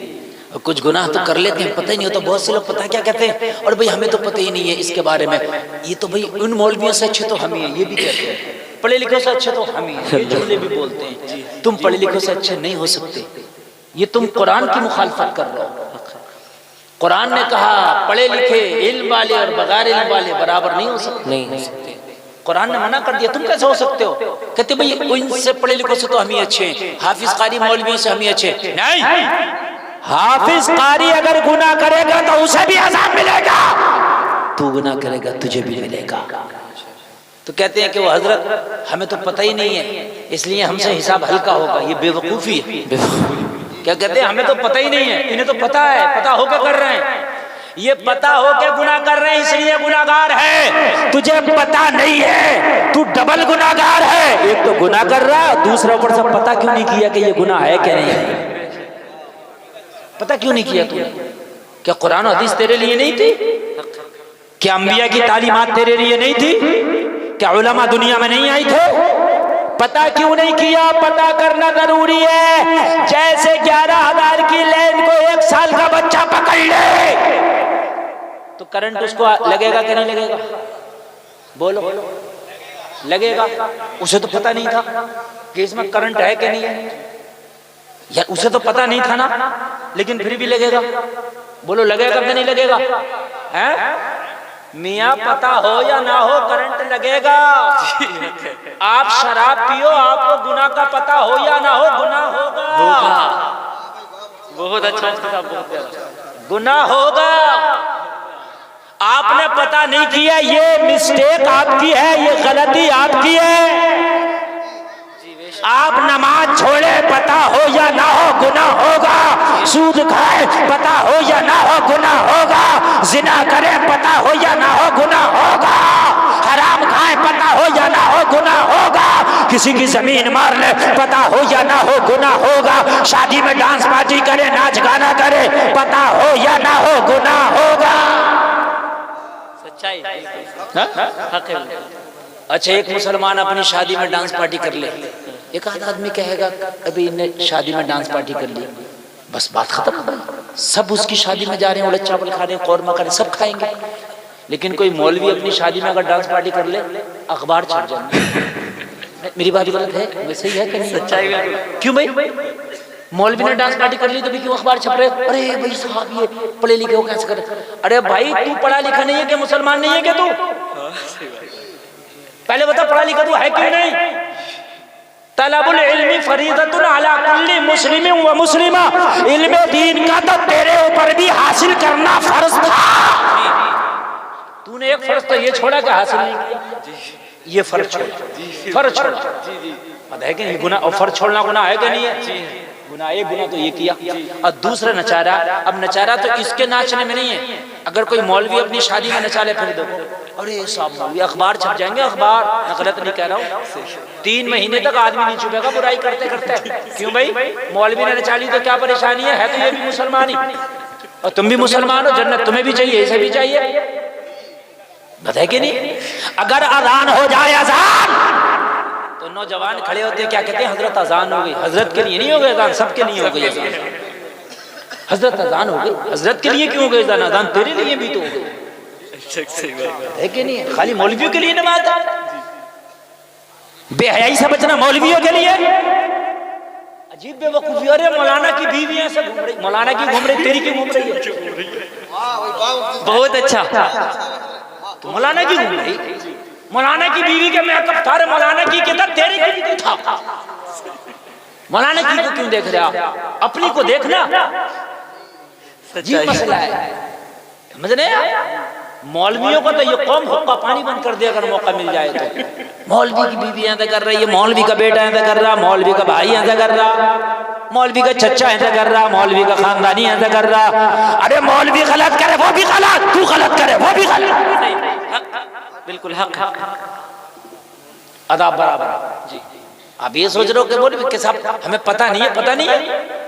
और कुछ गुनाह तो कर लेते हैं, पता ही नहीं होता। बहुत से लोग पता क्या कहते हैं, और भाई हमें तो पता ही नहीं है इसके बारे में, ये तो भाई उन मौलवियों से अच्छे तो हम ही हैं, ये भी कहते हैं। पढ़े लिखों से अच्छे तो हम ही हैं, ये जुमले भी बोलते हैं। तुम पढ़े लिखों से अच्छे नहीं हो सकते, ये तुम कुरान की मुखालफत कर रहे हो। कुरान ने कहा पढ़े लिखे इल्म वाले और बगैर इल्म वाले बराबर नहीं हो सकते। नहीं हो सकते। कुरान ने मना कर दिया, तुम कैसे हो सकते हो? कहते भाई इनसे पढ़े लिखों से तो हम ही अच्छे हैं, हाफिज कारी मौलवियों से हम ही अच्छे। नहीं, हाफिज कारी अगर गुनाह करेगा तो उसे भी अज़ाब मिलेगा, तू गुनाह करेगा तुझे भी मिलेगा। तो कहते हैं कि वो हजरत हमें तो पता ही नहीं है, इसलिए हमसे हिसाब हल्का होगा। ये बेवकूफी है। क्या कहते हैं? हमें तो पता ही नहीं है, इन्हें तो पता है, पता होकर कर रहे हैं। ये पता हो के गुनाह कर रहे हैं इसलिए गुनाहगार है। तुझे पता नहीं है, तू डबल गुनाहगार है। एक तो गुनाह कर रहा है, दूसरा ऊपर से पता क्यों नहीं किया कि ये गुनाह है क्या नहीं है? पता क्यों नहीं किया तूने? क्या कुरान और हदीस तेरे लिए नहीं थी? क्या अंबिया की तालीमात तेरे लिए नहीं थी? क्या उलमा दुनिया में नहीं आई थे? पता क्यों नहीं किया? पता करना जरूरी है। जैसे 11,000 की लाइन को 1 साल का बच्चा पकड़ ले तो करंट उसको लगेगा कि नहीं लगेगा? बोलो, लगेगा। उसे तो पता नहीं था कि इसमें करंट है कि नहीं है, या उसे तो पता नहीं था ना, लेकिन फिर भी लगेगा। बोलो, लगेगा कि नहीं लगेगा? हैं? मियाँ पता हो या ना हो करंट लगेगा। आप शराब पियो, आपको गुनाह का पता हो या ना हो, गुनाह होगा। बहुत अच्छा, गुनाह होगा। आपने पता नहीं किया, ये मिस्टेक आपकी है, ये गलती आपकी है। आप नमाज छोड़े, पता हो या ना हो गुनाह होगा। सूद खाए, पता हो या ना हो गुनाह होगा। जिना करे, पता हो या ना हो गुनाह होगा। हराम खाए, पता हो या ना हो गुनाह होगा। किसी की जमीन मार ले, पता हो या ना हो गुनाह होगा। शादी में डांस पार्टी करे, नाच गाना करे, पता हो या ना हो गुनाह होगा। सच्चाई। अच्छा, एक मुसलमान अपनी शादी में डांस पार्टी कर ले, एक आध आदमी कहेगा अभी इन्हें शादी में डांस पार्टी कर ली, बस बात खत्म हो गई। सब उसकी शादी में जा रहे हैं, उड़द चावल खा रहे हैं, कौरमा खा रहे हैं, सब खाएंगे। लेकिन कोई मौलवी अपनी शादी में अगर डांस पार्टी कर ले, अखबार छप जाएंगे। मेरी बात गलत है? वैसे ही है कि नहीं? सच्चाई। क्यों भाई? मौलवी ने डांस पार्टी कर ली तो भी क्यों अखबार छप रहे? अरे भाई साहब, ये पढ़े लिखे हो कैसे करे? अरे भाई, तू पढ़ा लिखा नहीं है क्या? मुसलमान नहीं है क्या तू? पहले बता, पढ़ा लिखा तू है क्यों नहीं? तलबुल इल्मी फरीदतुन अला कुल्ली मुस्लिमिन व मुस्लिमा। इल्मे दीन का तो तेरे ऊपर भी हासिल करना फर्ज था। तूने एक फर्ज तो ये छोड़ा कि हासिल नहीं किया। ये फर्ज छोड़ा, फर्ज छोड़ा। पता है कि नहीं गुनाह? और फर्ज छोड़ना गुनाह है कि नहीं है? गुनाह। एक गुनाह तो ये किया, और दूसरा नचारा। अब नचारा तो इसके नाचने में नहीं है। अगर कोई मौलवी अपनी शादी में नचा ले, फिर देखो अरे साहब मौलवी, अखबार छप जाएंगे। अखबार, मैं गलत नहीं कह रहा हूँ। 3 महीने तक आदमी नहीं छुपेगा बुराई करते करते। क्यों भाई? मौलवी ने नचा ली तो क्या परेशानी है? तो ये भी मुसलमान ही। और तुम भी मुसलमान हो, जन्नत तुम्हें भी चाहिए, इसे भी चाहिए, बताए कि नहीं? अगर अजान हो जाए अजान, तो नौजवान खड़े होते हैं, क्या कहते हैं? हजरत अजान हो गई। हजरत के लिए नहीं हो गई अजान, सबके लिए हो गई अजान। हजरत अजान हो गई, हजरत के लिए क्यों हो गई अजान? अजान तेरे लिए भी तो हो गई, है कि नहीं? खाली मौलवियों के लिए नमाज है? बेहयाई से बचना मौलवियों के लिए? अजीब बेवकूफी। अरे मौलाना की बीवियां सब घूम रही, मौलाना की घूम रही, तेरी क्यों घूम रही है? बहुत अच्छा। तो मौलाना की घूम रही, मौलाना की बीवी के मेकअप था, मौलाना की के था, तेरे की क्यों था? मौलाना की को क्यों देख रहा? अपनी को देखना। अजीब मसला है, समझ रहे हैं? मौलवियों को तो ये कौम हुक्का पानी बंद कर दे अगर मौका मिल जाए तो। मौलवी की बीवी ऐसा कर रही है, मौलवी का बेटा ऐसा कर रहा, मौलवी का भाई ऐसा कर रहा, मौलवी का चच्चा ऐसा कर रहा, मौलवी का खानदानी ऐसा कर रहा। अरे मौलवी गलत करे वो भी गलत, तू गलत करे वो भी गलत। बिल्कुल हक हक। अदाब बराबर जी। आप ये सोच रहे हो कि मौलवी के साथ हमें पता नहीं है, पता नहीं है,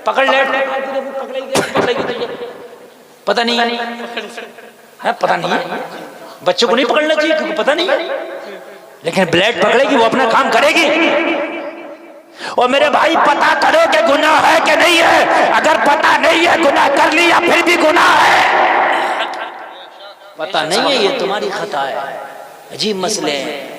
पकड़ ले, पकड़ेगी, पता नहीं है, पता नहीं है। बच्चों को नहीं पकड़ना चाहिए क्योंकि पता नहीं है, लेकिन ब्लेड पकड़ेगी, वो अपना काम करेगी। और मेरे भाई पता करो कि गुनाह है कि नहीं है। अगर पता नहीं है, गुनाह कर लिया फिर भी गुनाह है। पता नहीं है, ये तुम्हारी खता है। अजीब मसले हैं।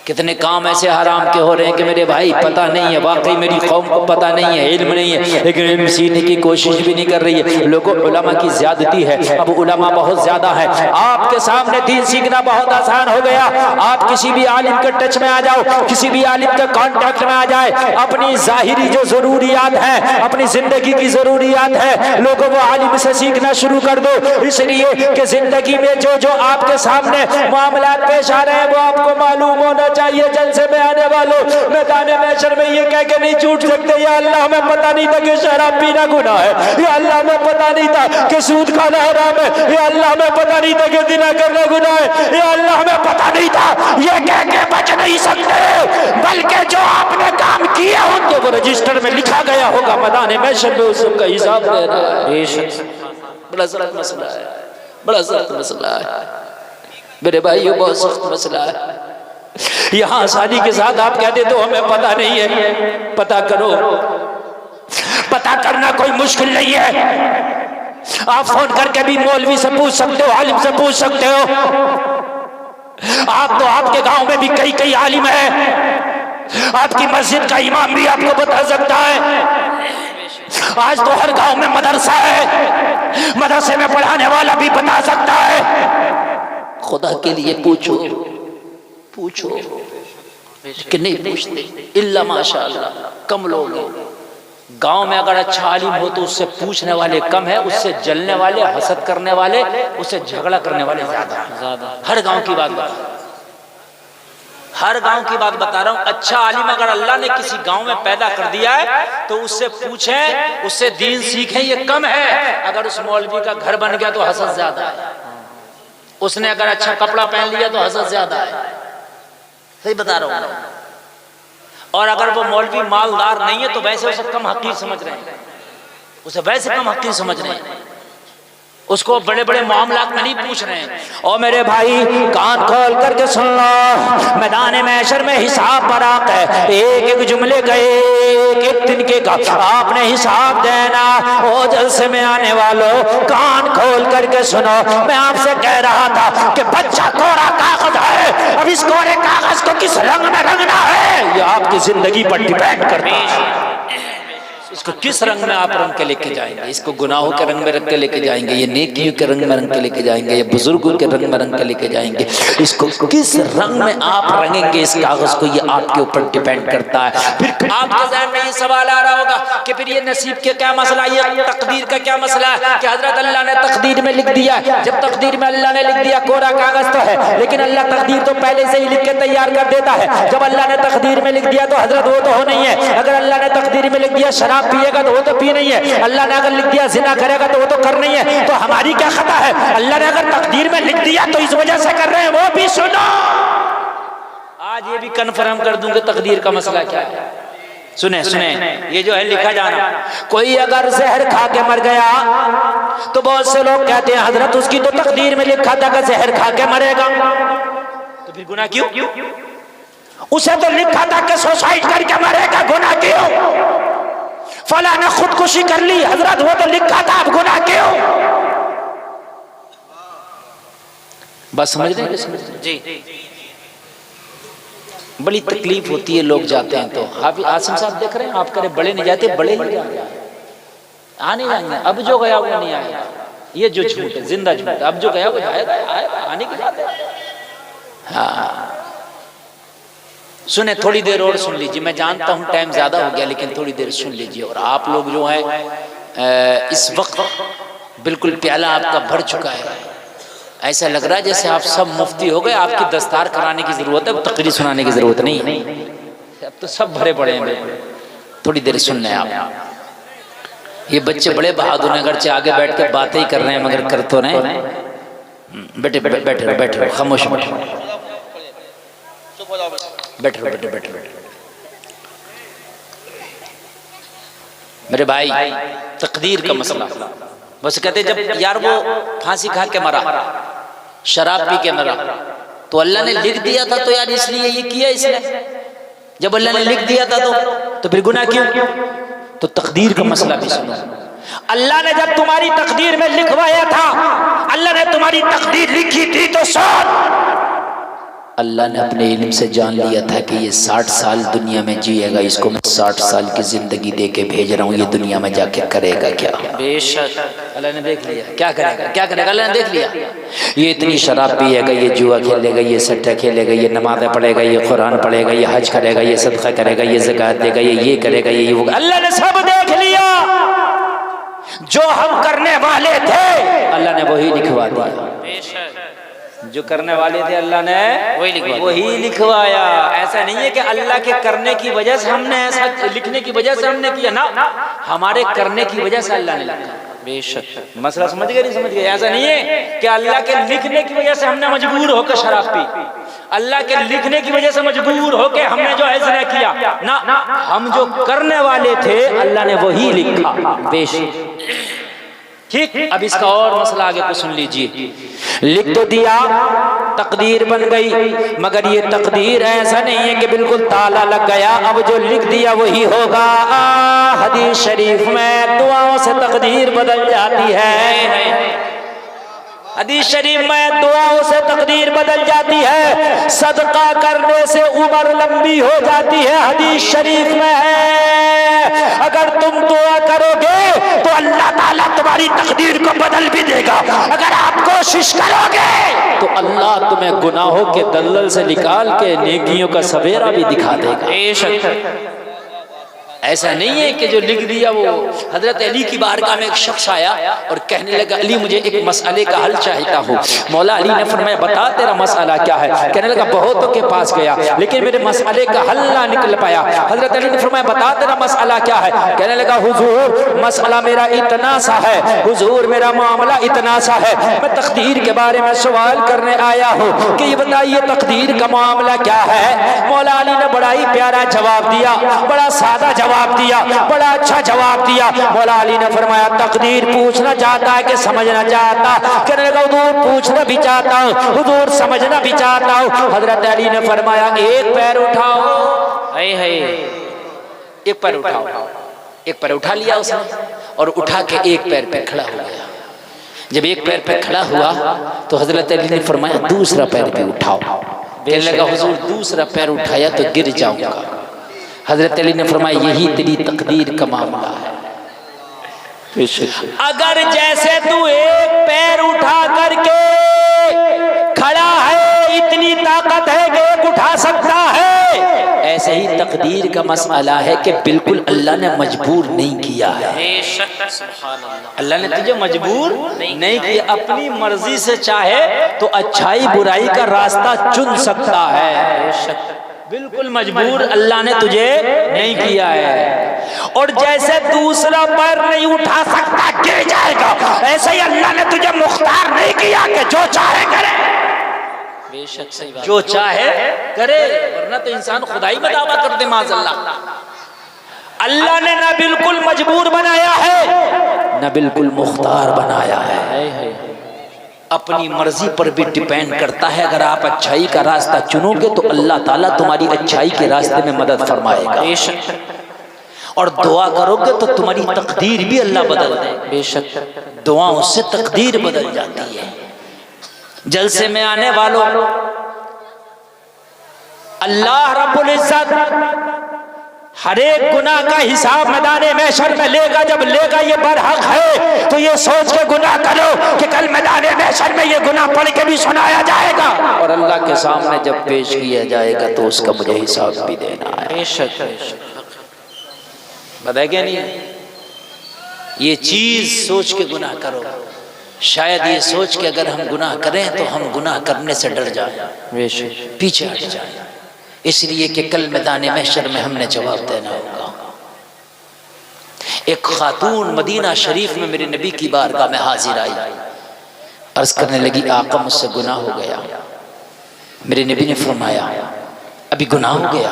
कितने काम ऐसे हराम के हो रहे हैं कि मेरे भाई पता नहीं है, वाकई मेरी कौम को पता नहीं है, इल्म नहीं है, लेकिन इल्म सीखने की कोशिश भी नहीं कर रही है। लोगों उलमा की ज्यादती है, अब उलमा बहुत ज्यादा है। आपके सामने दीन सीखना बहुत आसान हो गया। आप किसी भी आलिम के टच में आ जाओ, किसी भी आलिम के कांटेक्ट में आ जाए, अपनी जाहिरी जो जरूरियात है, अपनी जिंदगी की जरूरियात है, लोगों वो आलिम से सीखना शुरू कर दो। इसलिए कि जिंदगी में जो जो आपके सामने मामलात पेश आ रहे हैं वो आपको मालूम होना चाहिए। जलसे में आने वालों, मैदान महशर में ये कह के नहीं छूट सकते, या अल्लाह हमें पता नहीं था कि शराब पीना गुनाह है, या अल्लाह हमें पता नहीं था कि सूद खाना हराम है, या अल्लाह हमें पता नहीं था कि ज़िना करना गुनाह है, या अल्लाह हमें पता नहीं था, ये कह के बच नहीं सकते। बल्कि जो आपने काम किया हो तो वो रजिस्टर में लिखा गया होगा, मैदान महशर में उसका हिसाब देना है। बड़ा सख्त मसला है, बड़ा सख्त मसला है मेरे भाइयों, बहुत सख्त मसला है। यहाँ आसानी के साथ आप कहते तो हमें पता नहीं है। पता करो, पता करना कोई मुश्किल नहीं है। आप फोन करके भी मौलवी से पूछ सकते हो, आलिम से पूछ सकते हो। आप तो आपके गांव में भी कई कई आलिम है, आपकी मस्जिद का इमाम भी आपको बता सकता है। आज तो हर गांव में मदरसा है, मदरसे में पढ़ाने वाला भी बता सकता है। खुदा के लिए पूछो, पूछो कि नहीं पूछते, इल्ला माशाअल्लाह कम लोग हैं। गांव में अगर अच्छा आलिम हो तो उससे पूछने वाले कम है, उससे जलने वाले, हसद करने वाले, उससे झगड़ा करने वाले ज्यादा। हर गांव की बात बता, हर गांव की बात बता रहा हूं। अच्छा आलिम अगर अल्लाह ने किसी गांव में पैदा कर दिया है तो उससे पूछें, उससे दीन सीखें, ये कम है। अगर उस मौलवी का घर बन गया तो हसद ज्यादा है, उसने अगर अच्छा कपड़ा पहन लिया तो हसद ज्यादा है। सही बता रहा हूं। और अगर वो मौलवी मालदार नहीं है तो वैसे उसे कम हकीर समझ रहे हैं, उसे वैसे कम हकीर समझ रहे हैं, उसको बड़े बड़े मामलात में नहीं पूछ रहे हैं। और मेरे भाई कान खोल करके सुन लो, मैदान महशर में हिसाब बराक है। एक एक जुमले का एक एक तिनके का आपने हिसाब देना। ओ जलसे में आने वालों, कान खोल करके सुनो। मैं आपसे कह रहा था कि बच्चा कोरा कागज है, अब इस कोरे कागज को किस रंग में रंगना है ये आपकी जिंदगी पर डिपेंड करता है। इसको किस रंग में आप रंग के लेके जाएंगे, इसको गुनाहों के रंग में रंग के लेके जाएंगे, ये नेकियों के रंग में रंग के लेके जाएंगे, ये बुजुर्गों के रंग में रंग के लेके जाएंगे, इसको किस रंग में आप रंगेंगे इस कागज को, ये आपके ऊपर डिपेंड करता है। फिर आपके ज़हन में ये सवाल आ रहा होगा कि फिर ये नसीब के क्या मसला, ये तकदीर का क्या मसला है कि हजरत अल्लाह ने तकदीर में लिख दिया। जब तकदीर में अल्लाह ने लिख दिया, कोरा कागज तो है, लेकिन अल्लाह तकदीर तो पहले से ही लिख के तैयार कर देता है। जब अल्लाह ने तकदीर में लिख दिया तो हजरत वो तो हो नहीं है। अगर अल्लाह ने तकदीर में लिख दिया शराब पिएगा तो वो तो पी नहीं है, अल्लाह ने अगर लिख दिया जिना करेगा तो वो तो कर नहीं है। तो हमारी क्या खता है? अल्लाह ने अगर तकदीर में लिख दिया तो इस वजह से कर रहे हैं, वो भी सुनो। आज ये भी कन्फर्म कर दूं कि तकदीर का मसला क्या है। सुने सुने, ये जो है लिखा जाना, कोई अगर जहर खा के मर गया तो बहुत से लोग कहते हैं हजरत उसकी तो तकदीर में लिखा था कि जहर खा के मरेगा, तो फिर गुनाह क्यों? उसे तो लिखा था कि सुसाइड करके मरेगा, गुनाह क्यों? फला ने खुदकुशी कर ली, हजरत वो तो लिखा था, अब गुनाह क्यों? बस समझ रहे हैं जी। बड़ी तकलीफ होती है, लोग जाते हैं तो हाफिज आसिम साहब देख रहे हैं, आप करें बड़े नहीं जाते, बड़े ही जाते आने जाएंगे, अब जो गया वो नहीं आएगा, ये जो झूठ है, जिंदा झूठ है, अब जो गया वो जाएगा, आने की बात है। हाँ सुने, थोड़ी देर और सुन लीजिए, मैं जानता हूँ टाइम ज्यादा हो गया, लेकिन थोड़ी देर सुन लीजिए। और आप लोग जो है इस वक्त बिल्कुल प्याला आपका भर चुका है, ऐसा लग रहा है जैसे आप सब मुफ्ती हो गए, आपकी दस्तार कराने की जरूरत है, तकरीर सुनाने की जरूरत नहीं है, अब तो सब भरे पड़े हैं। थोड़ी देर सुन लें आप। ये बच्चे बड़े बहादुर हैं, अगरचे आगे बैठ के बातें ही कर रहे हैं मगर कर तो रहे। बैठे बैठे बैठे, खामोश बैठे बैठे बैठे बैठे। मेरे भाई, तकदीर का मसला, बस कहते जब यार वो फांसी खा के मरा, शराब पी के मरा, तो अल्लाह ने लिख दिया था, तो यार इसलिए ये किया इसने। जब अल्लाह ने लिख दिया था तो फिर गुनाह क्यों? तो तकदीर का मसला भी सुनो। अल्लाह ने जब तुम्हारी तकदीर में लिखवाया था, अल्लाह ने तुम्हारी तकदीर लिखी थी, तो सुन, अल्लाह ने अपने इल्म से जान लिया था कि ये 60 साल दुनिया में जिएगा, इसको मैं 60 साल की जिंदगी दे के भेज रहा हूँ, ये दुनिया में जाके करेगा क्या? बेशक अल्लाह ने देख लिया, क्या करेगा क्या करेगा, अल्लाह ने देख लिया। ये इतनी शराब पिएगा, ये जुआ खेलेगा, ये सट्टा खेलेगा, ये नमाज़ें पढ़ेगा, ये कुरान पढ़ेगा, ये हज करेगा, ये सदका करेगा, ये ज़कात देगा, ये करेगा, ये वो, अल्लाह ने सब देख लिया। जो हम करने वाले थे अल्लाह ने वही लिखवा दिया, जो करने वाले थे अल्लाह ने वही लिखवाया। ऐसा नहीं है कि अल्लाह के करने की वजह से हमने ऐसा, लिखने की वजह से हमने किया ना, हमारे करने की वजह से अल्लाह ने लिखा। बेशक मसला समझ गए नहीं समझ गए? ऐसा नहीं है कि अल्लाह के लिखने की वजह से हमने मजबूर होकर शराब पी, अल्लाह के लिखने की वजह से मजबूर होकर हमने जो है ज़िना किया ना, हम जो करने वाले थे अल्लाह ने वही लिखा। बेशक ठीक। अब इसका और मसला आगे को सुन लीजिए। लिख तो दिया, तकदीर बन गई, मगर ये तकदीर ऐसा नहीं है कि बिल्कुल ताला लग गया, अब जो लिख दिया वही होगा। हदीस शरीफ में दुआओं से तकदीर बदल जाती है, हदीस शरीफ में दुआओं से तकदीर बदल जाती है, सदका करने से उम्र लंबी हो जाती है। हदीस शरीफ में है, अगर तुम दुआ करोगे तो अल्लाह ताला तुम्हारी तकदीर को बदल भी देगा। अगर आप कोशिश करोगे तो अल्लाह तुम्हें गुनाहों के दलदल से निकाल के नेकियों का सवेरा भी दिखा देगा। ऐसा नहीं है कि जो लिख दिया वो। हजरत अली की बारगाह में एक शख्स आया और कहने लगा, अली मुझे एक मसले का हल चाहता हूँ। मौला अली ने फरमाया, बता तेरा मसला क्या है? कहने लगा, बहुतों के पास गया लेकिन मेरे मसले का हल ना निकल पाया। हजरत अली ने फरमाया, बता तेरा मसला क्या है? कहने लगा, हुजूर मसला मेरा इतना सा है, हुजूर मेरा मामला इतना सा है, मैं तकदीर के बारे में सवाल करने आया हूँ कि ये बताइए तकदीर का मामला क्या है? मौला अली ने बड़ा ही प्यारा जवाब दिया, बड़ा सादा जवाब दिया, बड़ा अच्छा जवाब दिया। मौला अली ने फरमाया, तकदीर पूछना चाहता है कि समझना चाहता? कहने लगा, हुजूर पूछना भी चाहता हूँ, हुजूर समझना भी चाहता हूँ। हजरत अली ने फरमाया, एक पैर उठाओ। एक पैर उठाओ। एक पैर उठा लिया उसने और उठा के एक पैर पे खड़ा हो गया। जब एक पैर पे खड़ा हुआ तो हजरत अली ने फरमाया, दूसरा पैर भी उठाओ। कहने लगा, हुजूर दूसरा पैर उठाया तो गिर जाऊंगा। हजरत अली ने फरमाया, यही तेरी तकदीर का मामला है। अगर जैसे तू एक पैर उठा करके खड़ा है, इतनी ताकत है कि एक उठा सकता है, ऐसे ही तकदीर का मसला है कि बिल्कुल अल्लाह ने मजबूर नहीं किया है। अल्लाह ने तुझे मजबूर नहीं किया, अपनी मर्जी से चाहे तो अच्छाई बुराई का रास्ता चुन सकता है। बिल्कुल मजबूर अल्लाह ने तुझे नहीं किया है। और जैसे दूसरा पैर नहीं उठा सकता गिर जाएगा, ऐसे ही अल्लाह ने तुझे मुख्तार नहीं किया कि जो चाहे करे। बेशक सही बात, जो चाहे करे, वरना तो इंसान खुदाई में दावा कर दे माज़अल्लाह। अल्लाह ने ना बिल्कुल मजबूर बनाया है ना बिल्कुल मुख्तार बनाया है। अपनी मर्जी पर भी डिपेंड करता है। अगर आप अच्छाई का रास्ता चुनोगे तो अल्लाह ताला तुम्हारी अच्छाई के रास्ते में मदद फरमाएगा, और दुआ करोगे तो तुम्हारी तकदीर भी अल्लाह बदल दे। बेशक दुआओं से तकदीर बदल जाती है। जलसे में आने वालों, अल्लाह रब्बुल इज्जत हर एक गुनाह का हिसाब मैदाने महशर में लेगा। जब लेगा ये बरहक है तो ये सोच के गुनाह करो कि कल मैदाने महशर में ये गुनाह पढ़ के भी सुनाया जाएगा, और अल्लाह के सामने जब पेश किया जाएगा तो उसका मुझे हिसाब भी देना है। बेशक बताया क्या नहीं, ये चीज सोच के गुनाह करो। शायद ये सोच के अगर हम गुनाह करें तो हम गुनाह करने से डर जाए, पीछे हट जाए, इसलिए कि कल मैदाने महशर में हमने जवाब देना होगा। एक खातून मदीना शरीफ में मेरे नबी की बारगाह में हाजिर आई, अर्ज करने लगी आका मुझसे गुनाह हो गया। मेरे नबी ने फरमाया अभी गुनाह हो गया?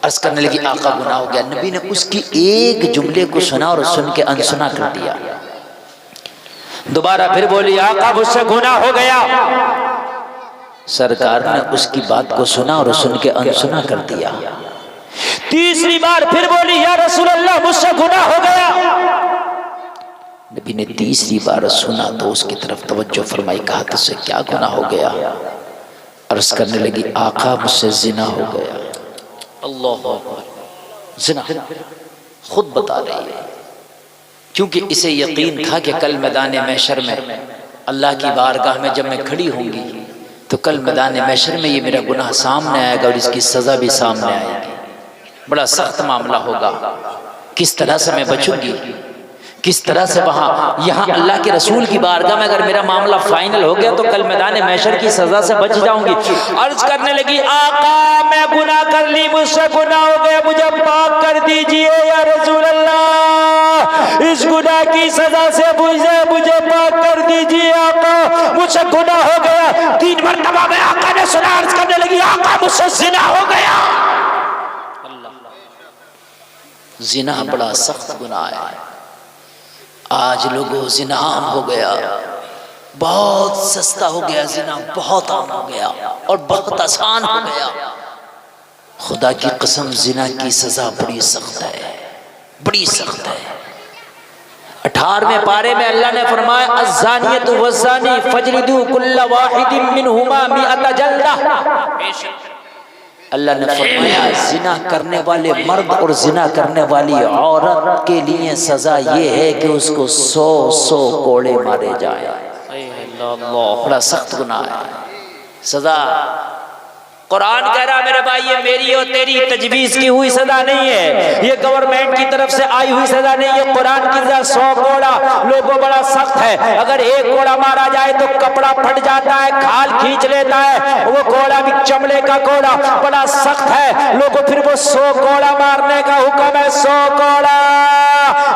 अर्ज करने लगी आका गुनाह हो गया। नबी ने उसकी एक जुमले को सुना और सुन के अनसुना कर दिया। दोबारा फिर बोली आका मुझसे गुनाह हो गया। सरकार ने उसकी बात को सुना और सुन के अनसुना कर दिया। तीसरी बार फिर बोली या रसूल अल्लाह मुझसे गुनाह हो गया। नबी ने तीसरी बार सुना तो उसकी तरफ तवज्जो फरमाई, कहा तुझसे क्या गुनाह हो गया? अर्ज करने लगी आका मुझसे जिना हो गया। अल्लाह जिना खुद बता रही है, क्योंकि इसे यकीन था कि कल मैदान महशर में अल्लाह की बारगाह में जब मैं खड़ी होंगी तो कल मैदान महशर में ये मेरा गुनाह सामने आएगा और इसकी सजा भी सामने आएगी। बड़ा सख्त मामला होगा। किस तरह से मैं बचूंगी, किस तरह से वहां यहाँ अल्लाह के रसूल की बारगाह में अगर मेरा मामला फाइनल हो गया तो कल मैदान महशर की सजा से बच जाऊंगी। अर्ज करने लगी आका मैं गुनाह कर ली, मुझसे गुनाह हो गया, मुझे पाक कर दीजिए या रसूल अल्लाह, इस गुनाह की सजा से मुझे पाक कर दीजिए आका, मुझसे गुनाह हो गया। 3 मरतबा में आका ने सुना, अर्ज करने लगी आका मुझसे जिना हो गया। जिना बड़ा सख्त गुनाह है। आज लोगों जिना आम हो गया, बहुत सस्ता हो गया, जिना बहुत आम हो गया और बहुत आसान हो गया। खुदा की कसम जिना की सजा बड़ी सख्त है, बड़ी सख्त है। 18वें पारे में अल्लाह ने फरमाया अज़्ज़ानियतु वज़्ज़ानी फजलिदू कुल्ला वाहिदिन मिनहुमा मिअता जल्दा। अल्लाह ने फरमाया जिना करने वाले मर्द और जिना करने वाली औरत के लिए सजा ये है कि उसको 100 कोड़े मारे जाए। बड़ा सख्त गुनाह है सजा। कुरान कह रहा मेरे भाई ये मेरी और तेरी तजवीज की हुई सजा नहीं है, ये गवर्नमेंट की तरफ से आई हुई सजा नहीं है। कुरान की सजा 100 कोड़ा लोगों बड़ा सख्त है। अगर एक कोड़ा मारा जाए तो कपड़ा फट जाता है, खाल खींच लेता है, वो कोड़ा भी चमड़े का कोड़ा बड़ा सख्त है। लोगों फिर वो 100 कोड़ा मारने का हुक्म है, 100 कोड़ा।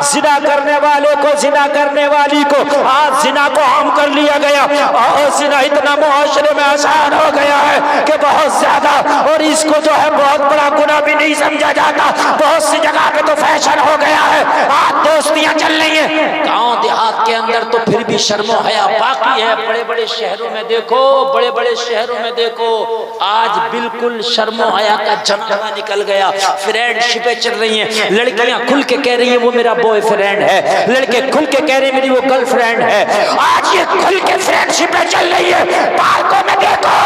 जिना करने वाले को, जिना करने वाली को आज जिना को आम कर लिया गया और जिना इतना मुआशरे में आसान हो गया है कि बहुत ज्यादा, और इसको जो है बहुत बड़ा गुनाह भी नहीं समझा जाता। बहुत सी जगह पे तो फैशन हो गया है, आज दोस्तियां चल रही हैं। गांव देहात के अंदर तो फिर भी शर्मो हया बाकी है। बड़े बड़े शहरों में देखो, बड़े बड़े शहरों में देखो आज बिल्कुल शर्मो हया का जमाना निकल गया। फ्रेंडशिपें चल रही हैं, लड़कियां खुल के कह रही है वो मेरा बॉयफ्रेंड है, लड़के खुल के कह रहे मेरी वो गर्लफ्रेंड है। आज ये खुल के फ्रेंडशिपें चल रही है। पार्कों में देखो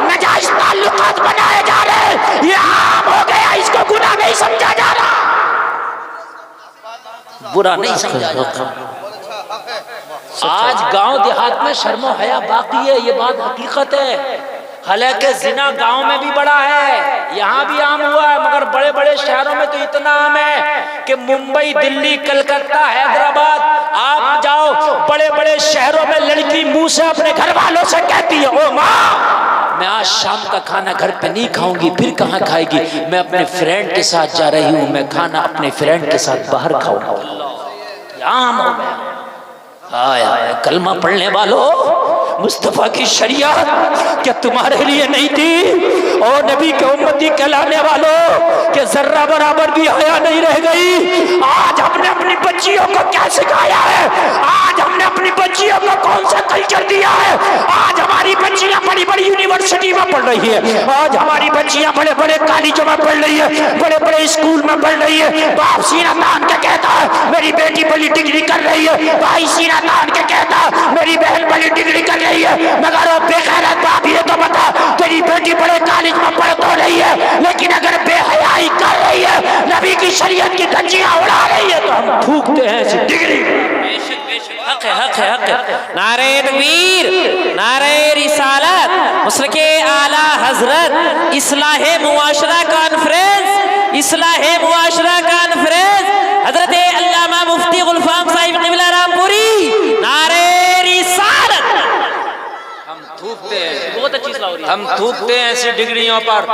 नाजायज ताल्लुकात बनाए जा रहे हैं, ये आम हो गया, इसको गुनाह नहीं समझा जा रहा, बुरा नहीं समझा जाता। आज गांव देहात में शर्मो हया बाकी है, ये बात हकीकत है। हालांकि जिना गांव में भी बड़ा है, यहाँ भी आम हुआ है, मगर बड़े बड़े शहरों में तो इतना आम है कि मुंबई, दिल्ली, कलकत्ता, हैदराबाद आप जाओ, बड़े बड़े शहरों में लड़की मुंह से अपने घर वालों से कहती है ओ माँ मैं आज शाम का खाना घर पे नहीं खाऊंगी। फिर कहाँ खाएगी? मैं अपने फ्रेंड के साथ जा रही हूँ, मैं खाना अपने फ्रेंड के साथ बाहर खाऊंगा। आम हो गया। हाय हाय कलमा पढ़ने वालों, मुस्तफा की शरीयत क्या तुम्हारे लिए नहीं थी? और नबी के उम्मती कहलाने वालों के जर्रा बराबर भी हया नहीं रह गई। आज हमने अपनी बच्चियों को क्या सिखाया है? आज हमने अपनी बच्चियों को कौन सा कल्चर दिया है? आज हमारी बच्चियां बड़ी बड़ी यूनिवर्सिटी में पढ़ रही है, आज हमारी बच्चियां बड़े बड़े कॉलेजों में पढ़ रही है, बड़े बड़े स्कूल में पढ़ रही है। बाप सीना तान के कहता है मेरी बेटी बड़ी डिग्री कर रही है, भाई सीना तान के कहता है मेरी बहन बड़ी डिग्री कर रही है। मगर वो बेगैरत बाप ये तो बता, तेरी बेटी बड़े कॉलेज में पढ़ तो रही है, लेकिन अगर बेहयाई कर रही है, नबी की शरीयत की धज्जियां उड़ा रही है, तो हम थूकते हैं ऐसी डिग्री। हक है, हक है, हक है। नारे तकबीर, नारे रिसालत, मुस्लिके आला हजरत, इस्लाहे मुआशरा कॉन्फ्रेंस, इस्लाहे मुआशरा कॉन्फ्रेंस, हजरत अल्लामा मुफ्ती गुलफाम साहिब क़िबला रामपुरी, नारे रिसालत। हम थूकते हैं, बहुत अच्छी इस्लाह हो रही है। हम थूकते हैं ऐसी डिग्रियों पर।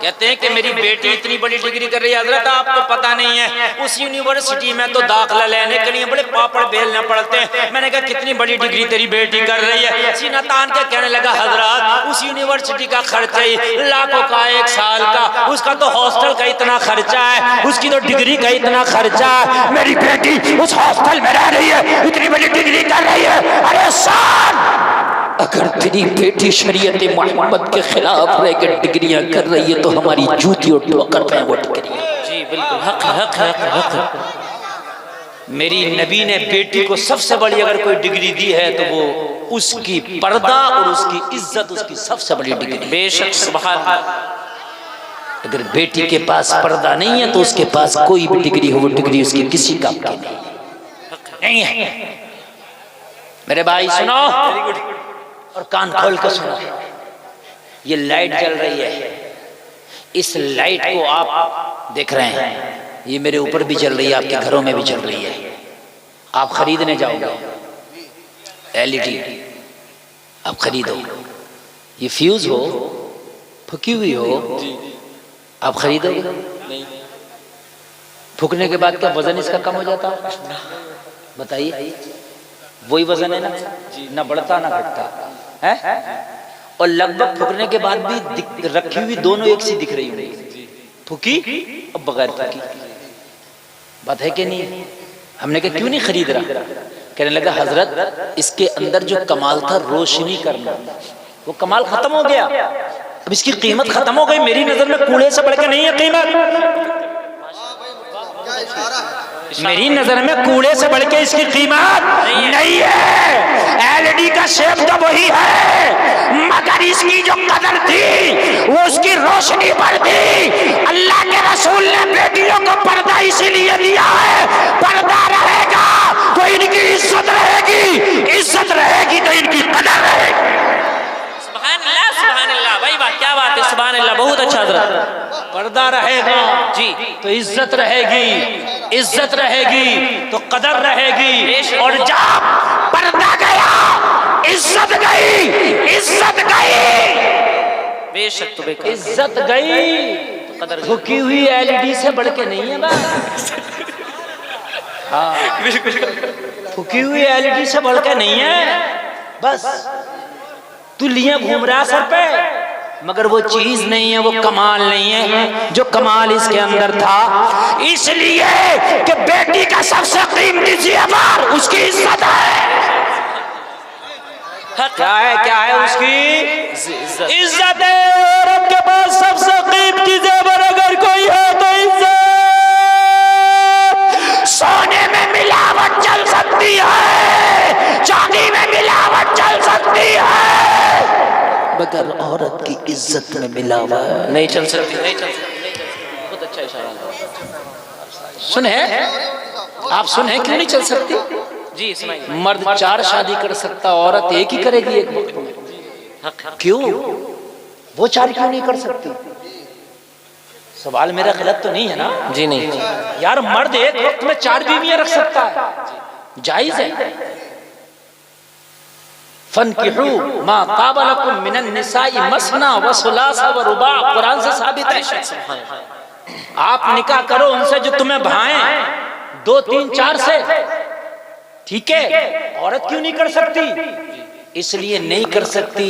कहते हैं कि मेरी बेटी इतनी बड़ी डिग्री कर रही है। हजरत आपको पता नहीं है, उस यूनिवर्सिटी में तो दाखिला लेने के लिए बड़े पापड़ बेलने पड़ते हैं। मैंने कहा कितनी बड़ी डिग्री तेरी बेटी कर रही है? सीना तान के कहने लगा हजरत उस यूनिवर्सिटी का खर्चा ही लाखों का 1 साल का, उसका तो हॉस्टल का इतना खर्चा है, उसकी तो डिग्री का इतना खर्चा है। मेरी बेटी उस हॉस्टल में रह रही है, इतनी बड़ी डिग्री कर रही है। अरे साल, अगर तेरी बेटी शरीयत मोहम्मद के खिलाफ रहकर डिग्रियां कर रही है तो हमारी जूती और ठोकर पे वो डिग्री। जी बिल्कुल, हक है, हक है, हक है। मेरी नबी ने बेटी को सबसे बड़ी अगर कोई डिग्री दी है तो वो उसकी पर्दा और उसकी इज्जत उसकी सबसे बड़ी डिग्री। बेशक, सुभान अगर बेटी के पास पर्दा नहीं है तो उसके पास कोई भी डिग्री हो, वो डिग्री उसकी किसी काम की नहीं है। मेरे भाई सुनो और कान खोल कर सुनो, ये लाइट जल रही है, इस लाइट को आप देख रहे हैं, ये मेरे ऊपर भी जल रही है, आपके घरों में भी जल रही है। आप खरीदने जाओगे एलईडी, आप खरीदो, ये फ्यूज हो, फुकी हुई हो, आप खरीदोगे नहीं? फूकने के बाद क्या वजन इसका कम हो जाता है? बताइए, वही वजन है ना बढ़ता ना घटता है। और लगभग फूकने के बाद भी रखी हुई दोनों एक सी दिख रही होंगी, फूकी और बगैर फूकी। बात है कि नहीं? हमने कहा क्यों नहीं खरीद रहा? कहने लगा हजरत इसके अंदर जो कमाल था रोशनी करना, वो कमाल खत्म हो गया, अब इसकी कीमत खत्म हो गई। मेरी नजर में कूड़े से बढ़ के नहीं है कीमत, मेरी नजर में कूड़े से बढ़ के इसकी कीमत नहीं है। एलईडी का शेप तो वही है, मगर इसकी जो कदर थी वो उसकी रोशनी पर थी। अल्लाह के रसूल ने बेटियों को पर्दा इसीलिए दिया है, पर्दा रहेगा तो इनकी इज्जत रहेगी, इज्जत रहेगी तो इनकी कदर रहेगी। सुभान अल्लाह, भाई वाह, क्या बात है, सुभान अल्लाह, बहुत अच्छा हजरत। पर्दा रहेगा जी तो इज्जत रहेगी, इज्जत रहेगी तो कदर रहेगी, और जब पर्दा गया इज्जत गई, इज्जत गई। बेशक, तो बेकार, इज्जत गई तो कदर गई। फूकी हुई एलईडी से बढ़ के नहीं है बात। हाँ, फूकी हुई एलईडी से बढ़ के नहीं है। बस तू लिए घूम रहा सर पे, मगर वो चीज नहीं है, वो कमाल नहीं है जो कमाल इसके अंदर था। इसलिए कि बेटी का सबसे कीमती जेवर उसकी इज्जत है। क्या है, क्या है उसकी इज्जत है। औरत के पास सबसे कीमती जेवर अगर कोई है तो इज्जत। सोने में मिलावट चल सकती है, चांदी में मिलावट चल सकती है, मगर औरत की इज्जत में मिलावट नहीं चल सकती, नहीं चल सकती। बहुत अच्छा इशारा। सुने आप, सुने क्यों नहीं चल सकती? जी सुनाइए। मर्द 4 शादी कर सकता, औरत एक ही करेगी एक वक्त में। क्यों? वो 4 क्यों नहीं कर सकती? सवाल मेरा गलत तो नहीं है ना? जी नहीं, यार मर्द एक वक्त में 4 बीवियां रख सकता है, जायज है। फनकिहू मा ताब लकुम मिनन निसाई मसना व सुलासा व रुबा, कुरान से साबित है। आप निकाह करो उनसे जो तुम्हें भाएं, 2, 3, 4 से, ठीक है? औरत क्यों नहीं कर सकती? इसलिए नहीं कर सकती